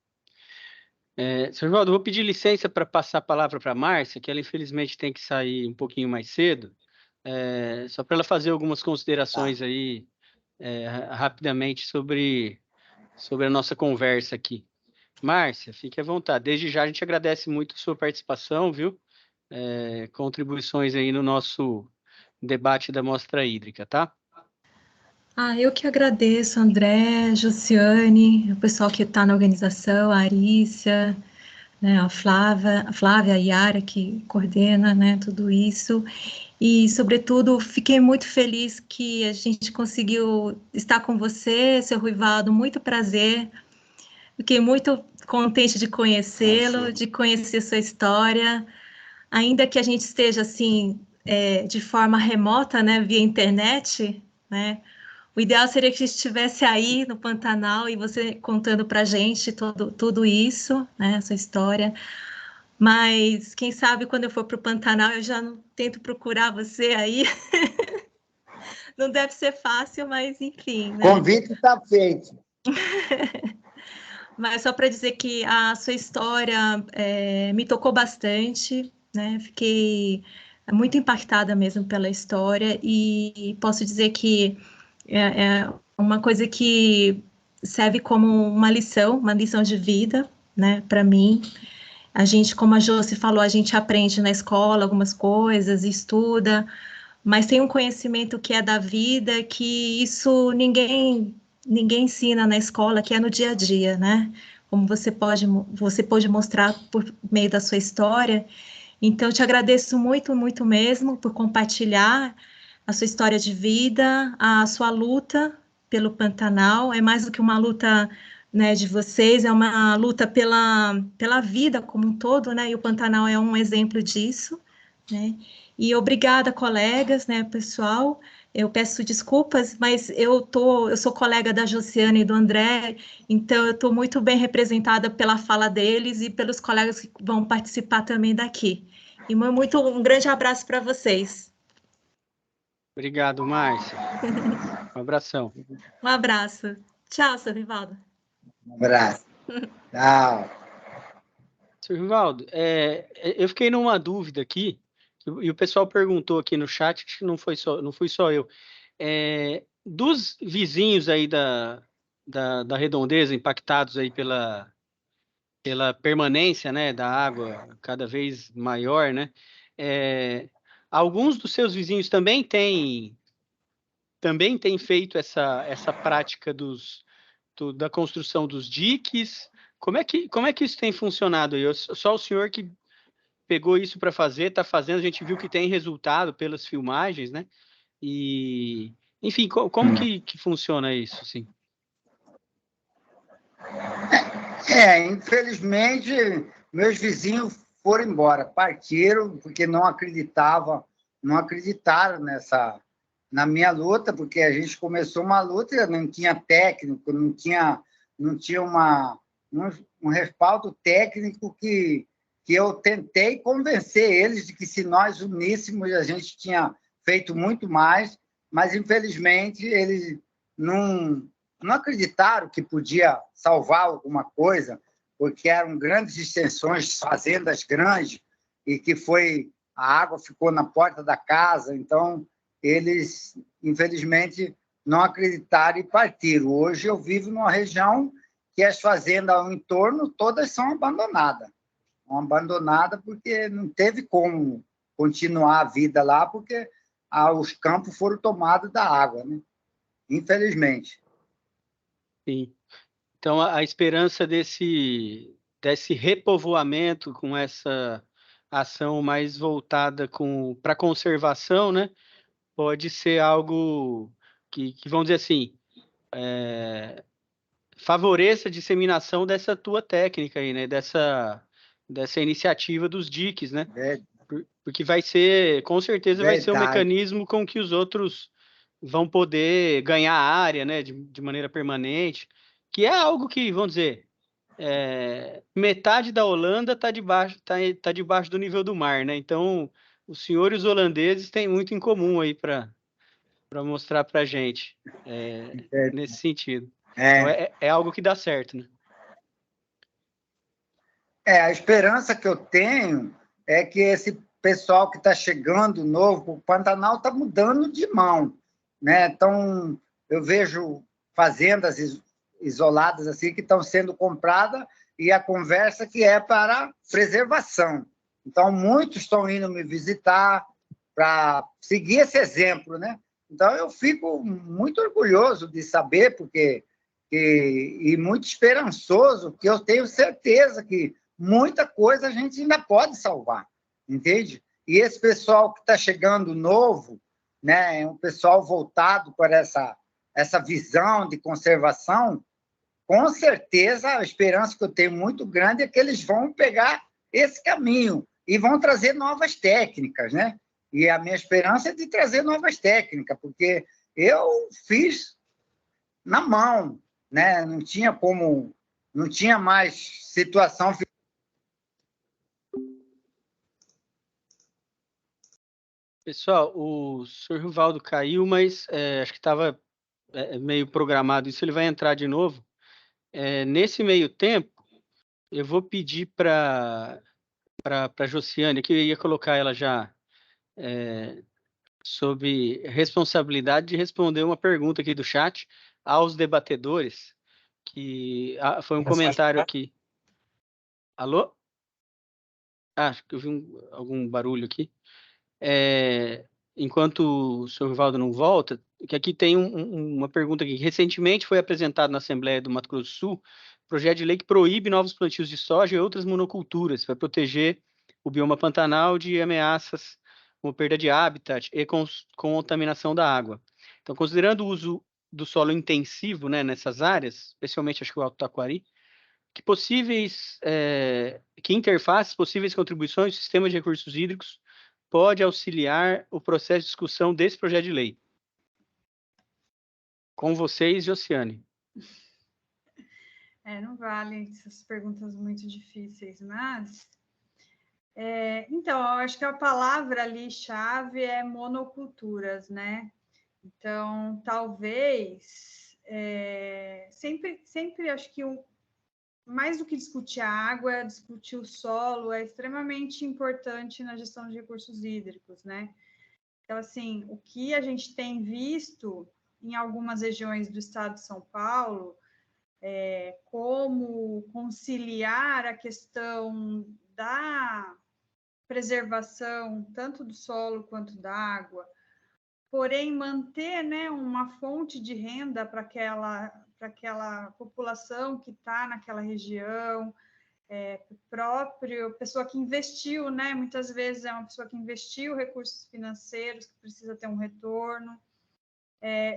Sr. Valdo, vou pedir licença para passar a palavra para a Márcia, que ela infelizmente tem que sair um pouquinho mais cedo, só para ela fazer algumas considerações aí rapidamente sobre a nossa conversa aqui. Márcia, fique à vontade. Desde já a gente agradece muito a sua participação, viu? Contribuições aí no nosso debate da Mostra Hídrica, tá? Eu que agradeço, André, Jussiane, o pessoal que está na organização, a Arícia, né, a Flávia, a Yara, que coordena, né, tudo isso. E, sobretudo, fiquei muito feliz que a gente conseguiu estar com você, seu Ruivaldo, muito prazer. Fiquei muito contente de conhecê-lo, de conhecer sua história, ainda que a gente esteja, assim, de forma remota, né, via internet, né. O ideal seria que a gente estivesse aí no Pantanal e você contando para a gente tudo isso, né, essa história. Mas quem sabe quando eu for para o Pantanal eu já não tento procurar você aí. Não deve ser fácil, mas enfim. Né? Convite está feito. Mas só para dizer que a sua história me tocou bastante, né? Fiquei muito impactada mesmo pela história e posso dizer que é uma coisa que serve como uma lição de vida, né, para mim. A gente, como a Josi falou, a gente aprende na escola algumas coisas, estuda, mas tem um conhecimento que é da vida, que isso ninguém ensina na escola, que é no dia a dia, né? Como você pode mostrar por meio da sua história. Então, eu te agradeço muito, muito mesmo por compartilhar a sua história de vida, a sua luta pelo Pantanal. É mais do que uma luta, né, de vocês, é uma luta pela vida como um todo, né? E o Pantanal é um exemplo disso, né? E obrigada, colegas, né, pessoal. Eu peço desculpas, mas eu sou colega da Josiane e do André, então eu estou muito bem representada pela fala deles e pelos colegas que vão participar também daqui. E um grande abraço para vocês. Obrigado, Márcia. Um abração. Um abraço. Tchau, seu Rivaldo. Um abraço. Tchau. Seu Rivaldo, eu fiquei numa dúvida aqui, e o pessoal perguntou aqui no chat, acho que não fui só eu. Dos vizinhos aí da redondeza impactados aí pela permanência, né, da água cada vez maior, né? Alguns dos seus vizinhos também têm feito essa prática da construção dos diques. Como é que isso tem funcionado aí? Só o senhor que pegou isso para fazer, está fazendo, a gente viu que tem resultado pelas filmagens, né? E, enfim, como que funciona isso, assim? Infelizmente, meus vizinhos foram embora, partiram, porque não acreditaram na minha luta, porque a gente começou uma luta e não tinha técnico, não tinha um respaldo técnico que eu tentei convencer eles de que se nós uníssemos, a gente tinha feito muito mais, mas, infelizmente, eles não acreditaram que podia salvar alguma coisa, porque eram grandes extensões, fazendas grandes, e que a água ficou na porta da casa, então eles, infelizmente, não acreditaram e partiram. Hoje eu vivo numa região que as fazendas ao entorno todas são abandonadas porque não teve como continuar a vida lá, porque os campos foram tomados da água, né? Infelizmente. Sim. Então, a esperança desse repovoamento com essa ação mais voltada para a conservação, né? Pode ser algo que vamos dizer assim, favoreça a disseminação dessa tua técnica aí, né? Dessa iniciativa dos diques, né? Porque com certeza vai ser um mecanismo com que os outros vão poder ganhar área, né? De maneira permanente, que é algo que, vamos dizer, metade da Holanda está debaixo do nível do mar, né? Então, os senhores holandeses têm muito em comum aí para mostrar para a gente nesse sentido. Então, é algo que dá certo, né? A esperança que eu tenho é que esse pessoal que está chegando novo, o Pantanal está mudando de mão, né? Então, eu vejo fazendas isoladas assim que estão sendo compradas e a conversa que é para preservação. Então, muitos estão indo me visitar para seguir esse exemplo, né? Então, eu fico muito orgulhoso de saber, e muito esperançoso, porque eu tenho certeza que muita coisa a gente ainda pode salvar, entende? E esse pessoal que está chegando novo, né, é um pessoal voltado para essa visão de conservação, com certeza a esperança que eu tenho muito grande é que eles vão pegar esse caminho e vão trazer novas técnicas, né? E a minha esperança é de trazer novas técnicas, porque eu fiz na mão, né? Não tinha mais situação. Pessoal, o senhor Rivaldo caiu, mas acho que estava meio programado isso, ele vai entrar de novo. Nesse meio tempo, eu vou pedir para a Josiane, que eu ia colocar ela já sob responsabilidade de responder uma pergunta aqui do chat aos debatedores, que foi um comentário aqui. Alô? Acho que eu vi algum barulho aqui. Enquanto o senhor Rivaldo não volta, que aqui tem uma pergunta aqui. Recentemente foi apresentado na Assembleia do Mato Grosso do Sul projeto de lei que proíbe novos plantios de soja e outras monoculturas para proteger o bioma pantanal de ameaças como perda de habitat e contaminação da água. Então, considerando o uso do solo intensivo, né, nessas áreas, especialmente acho que o Alto Taquari, que interfaces, possíveis contribuições do sistema de recursos hídricos pode auxiliar o processo de discussão desse projeto de lei? Com vocês, Josiane. Não vale essas perguntas muito difíceis, mas... então, eu acho que a palavra ali chave é monoculturas, né? Então, talvez, sempre acho que mais do que discutir a água, discutir o solo é extremamente importante na gestão de recursos hídricos, né? Então, assim, o que a gente tem visto em algumas regiões do estado de São Paulo, como conciliar a questão da preservação tanto do solo quanto da água, porém manter, né, uma fonte de renda para aquela população que está naquela região, pessoa que investiu, né, muitas vezes é uma pessoa que investiu recursos financeiros, que precisa ter um retorno.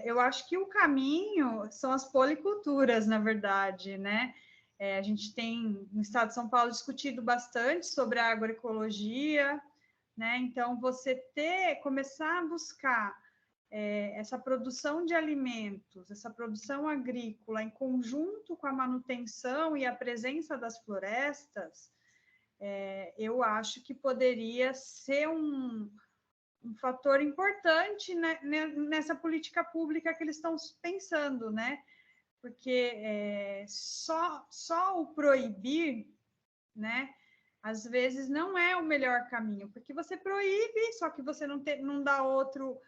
Eu acho que o caminho são as policulturas, na verdade, né? A gente tem, no estado de São Paulo, discutido bastante sobre a agroecologia, né? Então, começar a buscar essa produção de alimentos, essa produção agrícola, em conjunto com a manutenção e a presença das florestas, eu acho que poderia ser um fator importante, né, nessa política pública que eles estão pensando, né? Porque só o proibir, né, às vezes não é o melhor caminho, porque você proíbe, só que você não dá outro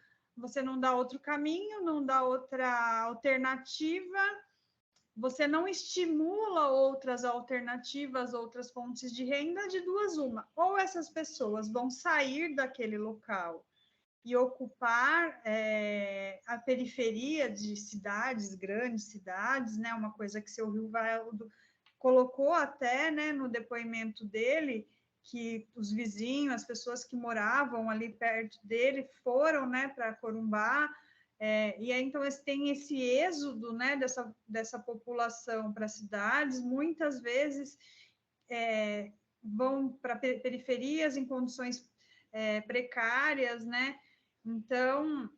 caminho, não dá outra alternativa, você não estimula outras alternativas, outras fontes de renda, de duas uma. Ou essas pessoas vão sair daquele local e ocupar a periferia de cidades, grandes cidades, né? Uma coisa que seu Rivaldo colocou até, né, no depoimento dele, que os vizinhos, as pessoas que moravam ali perto dele foram, né, para Corumbá, e aí então tem esse êxodo, né, dessa população para cidades, muitas vezes vão para periferias em condições precárias, né? Então,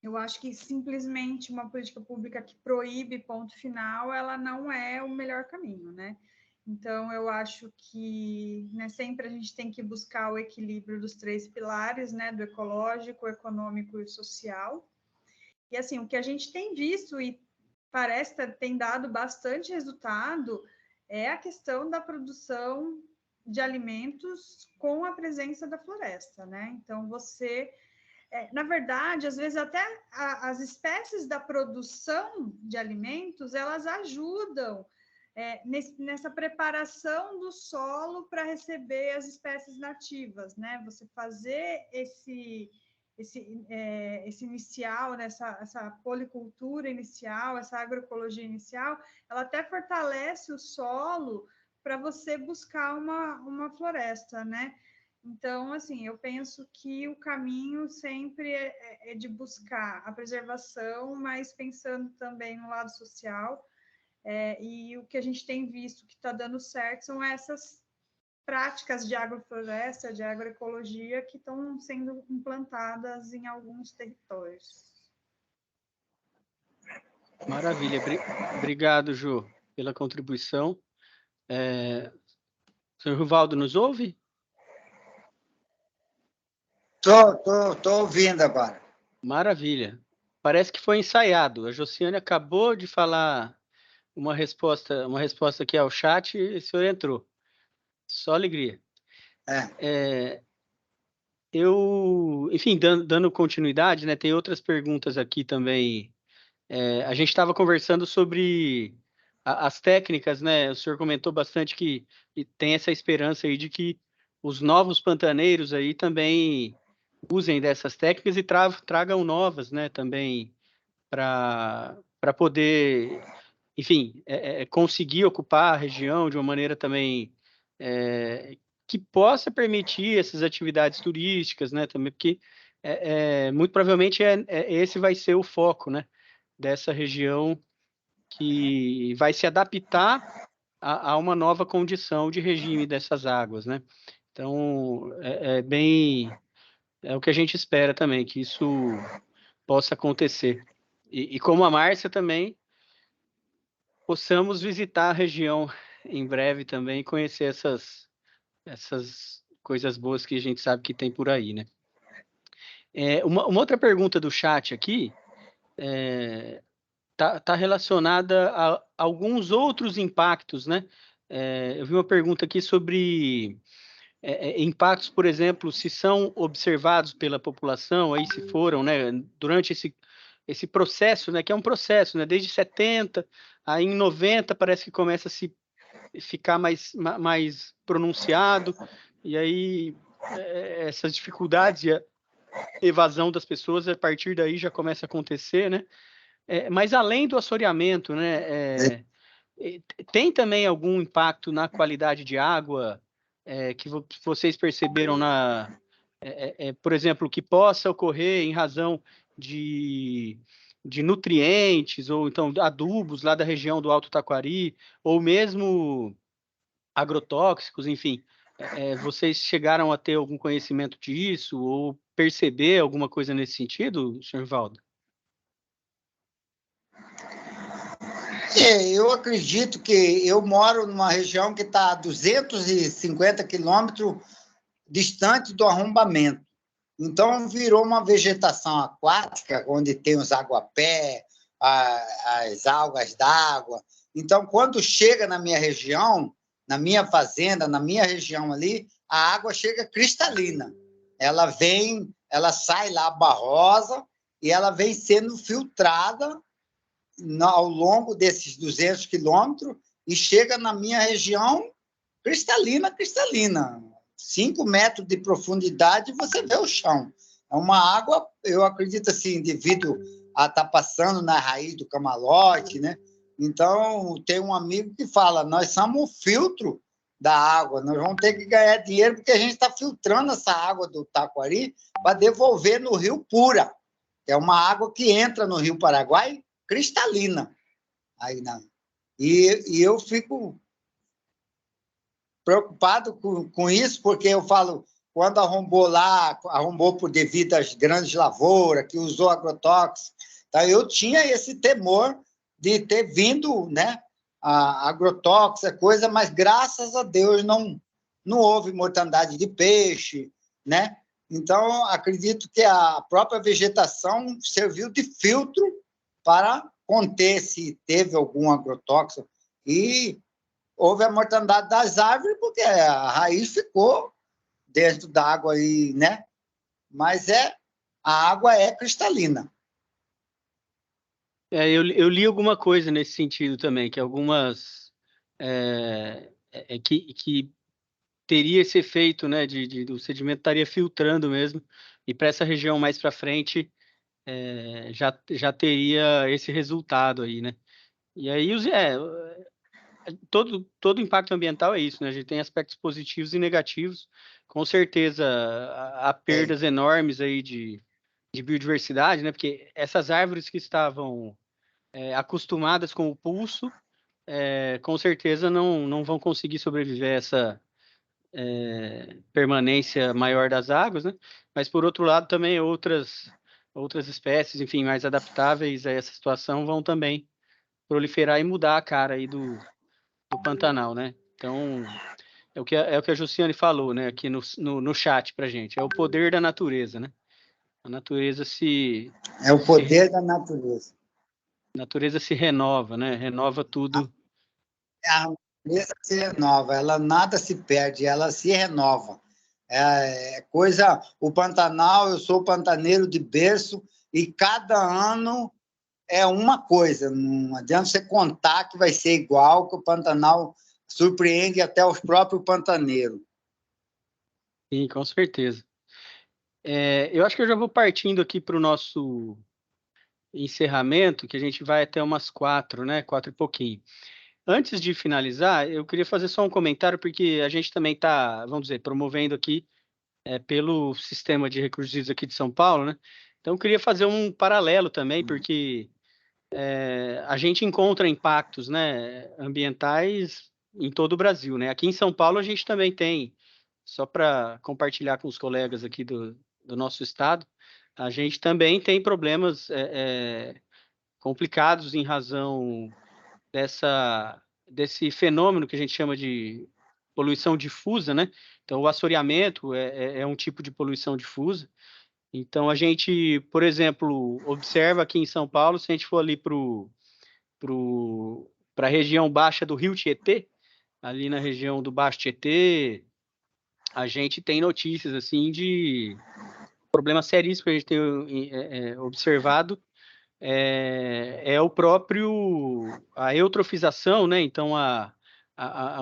eu acho que simplesmente uma política pública que proíbe, ponto final, ela não é o melhor caminho, né? Então, eu acho que, né, sempre a gente tem que buscar o equilíbrio dos três pilares, né, do ecológico, o econômico e o social. E, assim, o que a gente tem visto e parece que tem dado bastante resultado é a questão da produção de alimentos com a presença da floresta, né? Então, na verdade, às vezes até as espécies da produção de alimentos, elas ajudam nessa preparação do solo para receber as espécies nativas, né? Você fazer esse inicial, essa policultura inicial, essa agroecologia inicial, ela até fortalece o solo para você buscar uma floresta, né? Então, assim, eu penso que o caminho sempre é de buscar a preservação, mas pensando também no lado social. E o que a gente tem visto que está dando certo são essas práticas de agrofloresta, de agroecologia, que estão sendo implantadas em alguns territórios. Maravilha. Obrigado, Ju, pela contribuição. Senhor Rivaldo, nos ouve? Tô ouvindo agora. Maravilha. Parece que foi ensaiado. A Josiane acabou de falar uma resposta aqui ao chat e o senhor entrou. Só alegria. Enfim, dando continuidade, né? Tem outras perguntas aqui também. A gente estava conversando sobre as técnicas, né? O senhor comentou bastante que tem essa esperança aí de que os novos pantaneiros aí também usem dessas técnicas e tragam novas, né? Também para poder, enfim, conseguir ocupar a região de uma maneira também que possa permitir essas atividades turísticas, né, também, porque muito provavelmente esse vai ser o foco, né, dessa região que vai se adaptar a uma nova condição de regime dessas águas, né? Então, é o que a gente espera também, que isso possa acontecer. E como a Márcia também, possamos visitar a região em breve também e conhecer essas coisas boas que a gente sabe que tem por aí, né? Uma outra pergunta do chat aqui tá relacionada a alguns outros impactos, né? Eu vi uma pergunta aqui sobre impactos, por exemplo, se são observados pela população, aí se foram, né, durante esse processo, né, que é um processo, né, desde 70, aí em 90 parece que começa a se ficar mais pronunciado, e aí essas dificuldades e a evasão das pessoas, a partir daí já começa a acontecer, né? Mas além do assoreamento, né, tem também algum impacto na qualidade de água que vocês perceberam por exemplo, que possa ocorrer em razão de nutrientes, ou então adubos lá da região do Alto Taquari, ou mesmo agrotóxicos, enfim. Vocês chegaram a ter algum conhecimento disso, ou perceber alguma coisa nesse sentido, senhor Valdo? Eu acredito que eu moro numa região que está a 250 quilômetros distante do arrombamento. Então, virou uma vegetação aquática, onde tem os aguapé, as algas d'água. Então, quando chega na minha região, na minha fazenda, na minha região ali, a água chega cristalina. Ela sai lá barrosa e ela vem sendo filtrada ao longo desses 200 quilômetros e chega na minha região cristalina. 5 metros de profundidade, você vê o chão. É uma água, eu acredito assim, devido a estar passando na raiz do camalote, né? Então, tem um amigo que fala, nós somos o filtro da água, nós vamos ter que ganhar dinheiro porque a gente está filtrando essa água do Taquari para devolver no rio pura. É uma água que entra no Rio Paraguai cristalina. Aí, e eu fico preocupado com isso, porque eu falo, quando arrombou por devido às grandes lavouras, que usou agrotóxico, tá? Eu tinha esse temor de ter vindo, né, a agrotóxico, coisa, mas graças a Deus não houve mortandade de peixe, né? Então, acredito que a própria vegetação serviu de filtro para conter se teve algum agrotóxico. E houve a mortandade das árvores, porque a raiz ficou dentro da água aí, né? Mas a água é cristalina. Eu li alguma coisa nesse sentido também, que algumas que teria esse efeito, né, do sedimento estaria filtrando mesmo, e para essa região mais para frente já teria esse resultado aí, né? E aí todo impacto ambiental é isso, né? A gente tem aspectos positivos e negativos. Com certeza há perdas enormes aí de biodiversidade, né? Porque essas árvores que estavam acostumadas com o pulso, com certeza não vão conseguir sobreviver a essa permanência maior das águas, né? Mas por outro lado também outras espécies, enfim, mais adaptáveis a essa situação vão também proliferar e mudar a cara aí do Pantanal, né? Então, é o que a Jussiane falou, né, aqui no chat pra gente. É o poder da natureza, né? A natureza É o poder da natureza. A natureza se renova, né? Renova tudo. A natureza se renova, ela nada se perde, ela se renova. O Pantanal, eu sou pantaneiro de berço e cada ano é uma coisa, não adianta você contar que vai ser igual, que o Pantanal surpreende até os próprios pantaneiros. Sim, com certeza. Eu acho que eu já vou partindo aqui para o nosso encerramento, que a gente vai até umas 4, né? 4 e pouquinho. Antes de finalizar, eu queria fazer só um comentário, porque a gente também está, vamos dizer, promovendo aqui pelo sistema de recursos hídricos aqui de São Paulo, né? Então, eu queria fazer um paralelo também, porque a gente encontra impactos, né, ambientais em todo o Brasil, né? Aqui em São Paulo a gente também tem, só para compartilhar com os colegas aqui do nosso estado, a gente também tem problemas complicados em razão desse fenômeno que a gente chama de poluição difusa, né? Então, o assoreamento é um tipo de poluição difusa. Então, a gente, por exemplo, observa aqui em São Paulo, se a gente for ali para a região baixa do Rio Tietê, ali na região do Baixo Tietê, a gente tem notícias assim de problemas seríssimos que a gente tem observado, o próprio a eutrofização, né? Então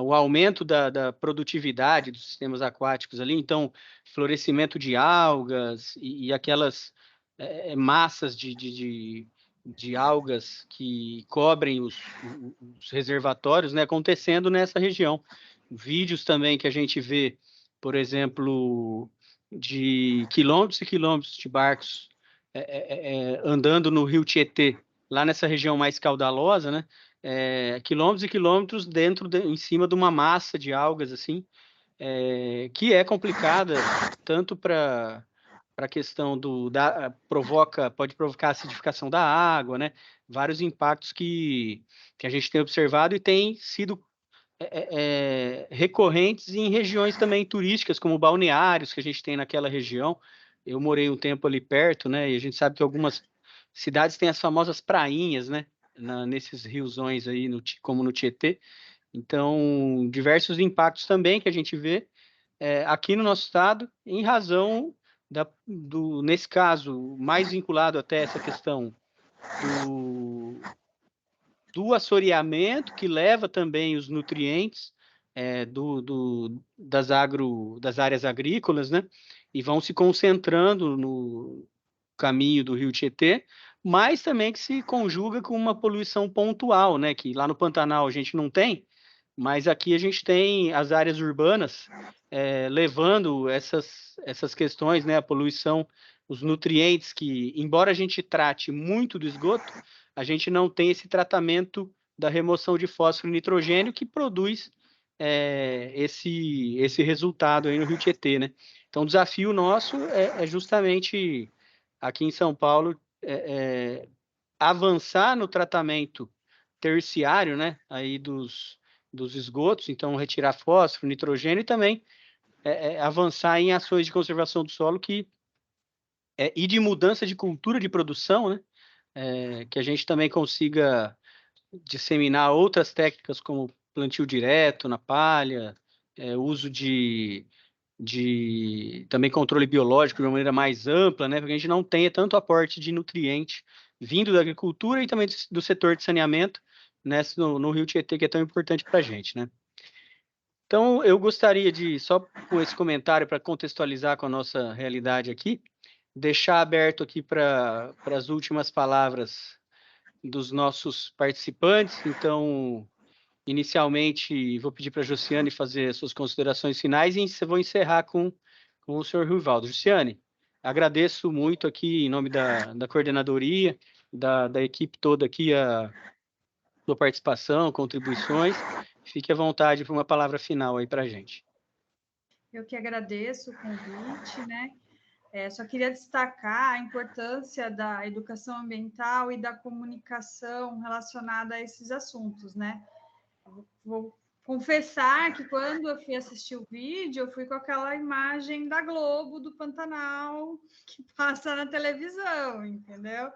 o aumento da produtividade dos sistemas aquáticos ali, então florescimento de algas e aquelas massas de algas que cobrem os reservatórios, né? Acontecendo nessa região. Vídeos também que a gente vê, por exemplo, de quilômetros e quilômetros de barcos andando no Rio Tietê, lá nessa região mais caudalosa, né? Quilômetros e quilômetros em cima de uma massa de algas, assim, que é complicada tanto para a questão pode provocar acidificação da água, né? Vários impactos que a gente tem observado e tem sido recorrentes em regiões também turísticas, como balneários que a gente tem naquela região. Eu morei um tempo ali perto, né? E a gente sabe que algumas cidades têm as famosas prainhas, né? Nesses riozões aí, como no Tietê. Então, diversos impactos também que a gente vê aqui no nosso estado, em razão nesse caso, mais vinculado até essa questão do assoreamento, que leva também os nutrientes das áreas agrícolas, né? E vão se concentrando no caminho do Rio Tietê, mas também que se conjuga com uma poluição pontual, né? Que lá no Pantanal a gente não tem, mas aqui a gente tem as áreas urbanas levando essas questões, né? A poluição, os nutrientes que, embora a gente trate muito do esgoto, a gente não tem esse tratamento da remoção de fósforo e nitrogênio que produz esse resultado aí no Rio Tietê, né? Então, o desafio nosso é justamente aqui em São Paulo avançar no tratamento terciário, né? Aí dos esgotos, então retirar fósforo, nitrogênio e também avançar em ações de conservação do solo e de mudança de cultura de produção, né? Que a gente também consiga disseminar outras técnicas como plantio direto na palha, uso de também controle biológico de uma maneira mais ampla, né? Porque a gente não tenha tanto aporte de nutriente vindo da agricultura e também do setor de saneamento, né, no Rio Tietê, que é tão importante para a gente, né? Então, eu gostaria de, só com esse comentário para contextualizar com a nossa realidade aqui, deixar aberto aqui para as últimas palavras dos nossos participantes. Então, inicialmente, vou pedir para a Josiane fazer suas considerações finais e vou encerrar com o senhor Ruivaldo. Josiane, agradeço muito aqui em nome da coordenadoria, da equipe toda aqui, a sua participação, contribuições. Fique à vontade para uma palavra final aí para a gente. Eu que agradeço o convite, né? Só queria destacar a importância da educação ambiental e da comunicação relacionada a esses assuntos, né? Vou confessar que quando eu fui assistir o vídeo, eu fui com aquela imagem da Globo, do Pantanal, que passa na televisão, entendeu?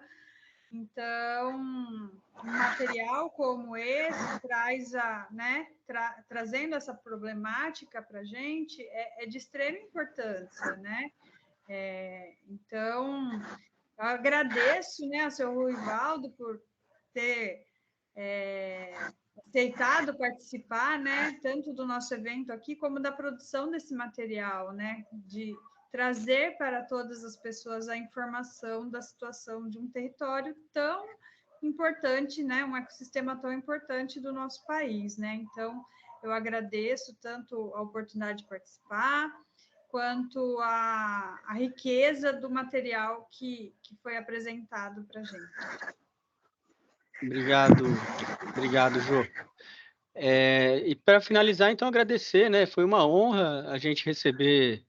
Então, um material como esse trazendo essa problemática para a gente é de extrema importância, né? Então, eu agradeço, né, ao seu Ruivaldo por ter aceitado participar, né, tanto do nosso evento aqui como da produção desse material, né, de trazer para todas as pessoas a informação da situação de um território tão importante, né? Um ecossistema tão importante do nosso país, né? Então, eu agradeço tanto a oportunidade de participar, quanto a riqueza do material que foi apresentado para a gente. Obrigado, Jô. E para finalizar, então, agradecer, né? Foi uma honra a gente receber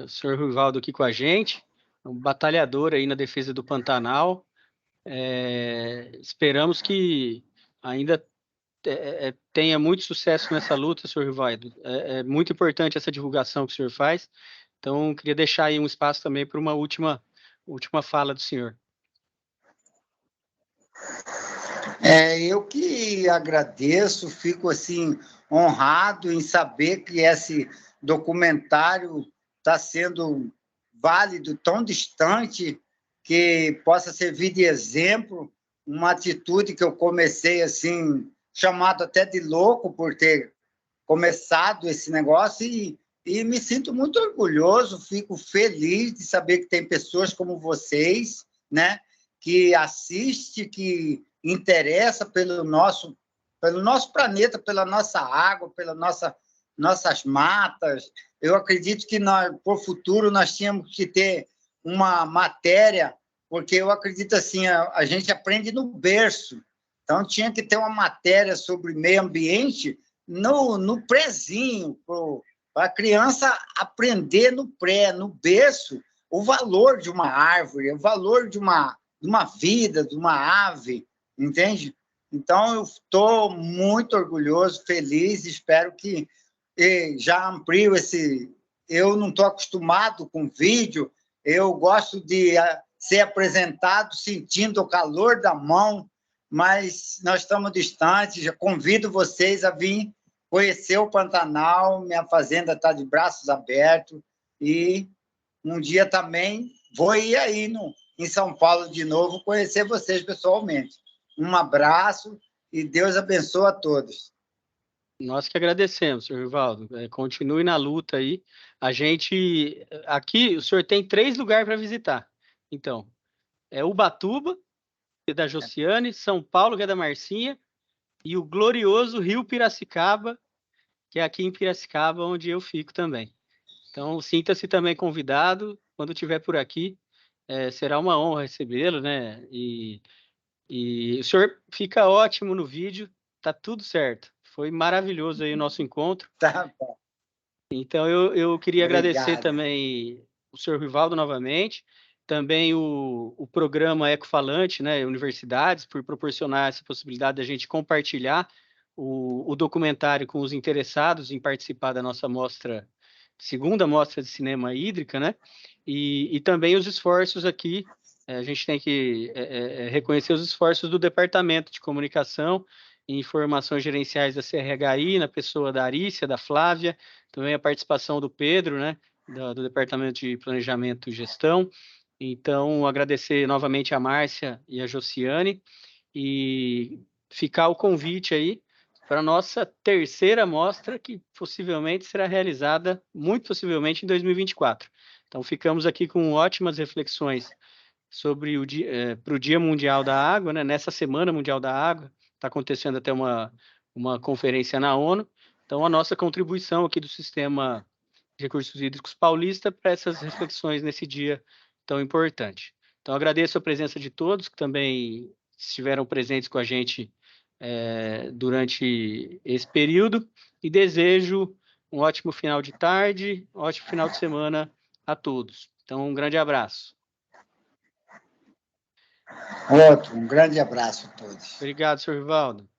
o senhor Ruivaldo aqui com a gente, um batalhador aí na defesa do Pantanal. Esperamos que ainda tenha muito sucesso nessa luta, senhor Ruivaldo. É muito importante essa divulgação que o senhor faz. Então, queria deixar aí um espaço também para uma última fala do senhor. Eu que agradeço, fico assim honrado em saber que esse documentário está sendo válido, tão distante, que possa servir de exemplo, uma atitude que eu comecei assim, chamado até de louco por ter começado esse negócio, e me sinto muito orgulhoso, fico feliz de saber que tem pessoas como vocês, né, que assiste, que interessa pelo nosso planeta, pela nossa água, pelas nossas matas. Eu acredito que por futuro nós tínhamos que ter uma matéria, porque eu acredito assim, a gente aprende no berço, então tinha que ter uma matéria sobre meio ambiente no prézinho, para a criança aprender no berço, o valor de uma árvore, o valor de uma vida, de uma ave, entende? Então, eu estou muito orgulhoso, feliz, espero que já amplie esse... Eu não estou acostumado com vídeo, eu gosto de ser apresentado sentindo o calor da mão, mas nós estamos distantes, já convido vocês a vir conhecer o Pantanal, minha fazenda está de braços abertos, e um dia também vou ir aí em São Paulo de novo conhecer vocês pessoalmente. Um abraço e Deus abençoe a todos. Nós que agradecemos, senhor Rivaldo. Continue na luta aí. A gente, aqui, o senhor tem 3 lugares para visitar. Então, Ubatuba, que é da Josiane, São Paulo, que é da Marcinha, e o glorioso Rio Piracicaba, que é aqui em Piracicaba, onde eu fico também. Então, sinta-se também convidado, quando estiver por aqui, será uma honra recebê-lo, né? E o senhor fica ótimo no vídeo, tá tudo certo. Foi maravilhoso aí o nosso encontro. Tá bom. Então, eu queria agradecer Obrigado. também o senhor Rivaldo novamente, também o programa Ecofalante, né, Universidades, por proporcionar essa possibilidade de a gente compartilhar o documentário com os interessados em participar da nossa segunda mostra de cinema hídrica, né? E também os esforços aqui, a gente tem que reconhecer os esforços do Departamento de Comunicação e Informações Gerenciais da CRHI, na pessoa da Arícia, da Flávia, também a participação do Pedro, né, do Departamento de Planejamento e Gestão. Então, agradecer novamente a Márcia e a Josiane, e ficar o convite aí para a nossa terceira mostra, que possivelmente será realizada, muito possivelmente, em 2024. Então, ficamos aqui com ótimas reflexões sobre para o Dia Mundial da Água, né? Nessa Semana Mundial da Água, está acontecendo até uma conferência na ONU. Então, a nossa contribuição aqui do Sistema de Recursos Hídricos Paulista para essas reflexões nesse dia tão importante. Então, agradeço a presença de todos que também estiveram presentes com a gente durante esse período, e desejo um ótimo final de tarde, um ótimo final de semana a todos. Então, um grande abraço. Outro, um grande abraço a todos. Obrigado, senhor Rivaldo.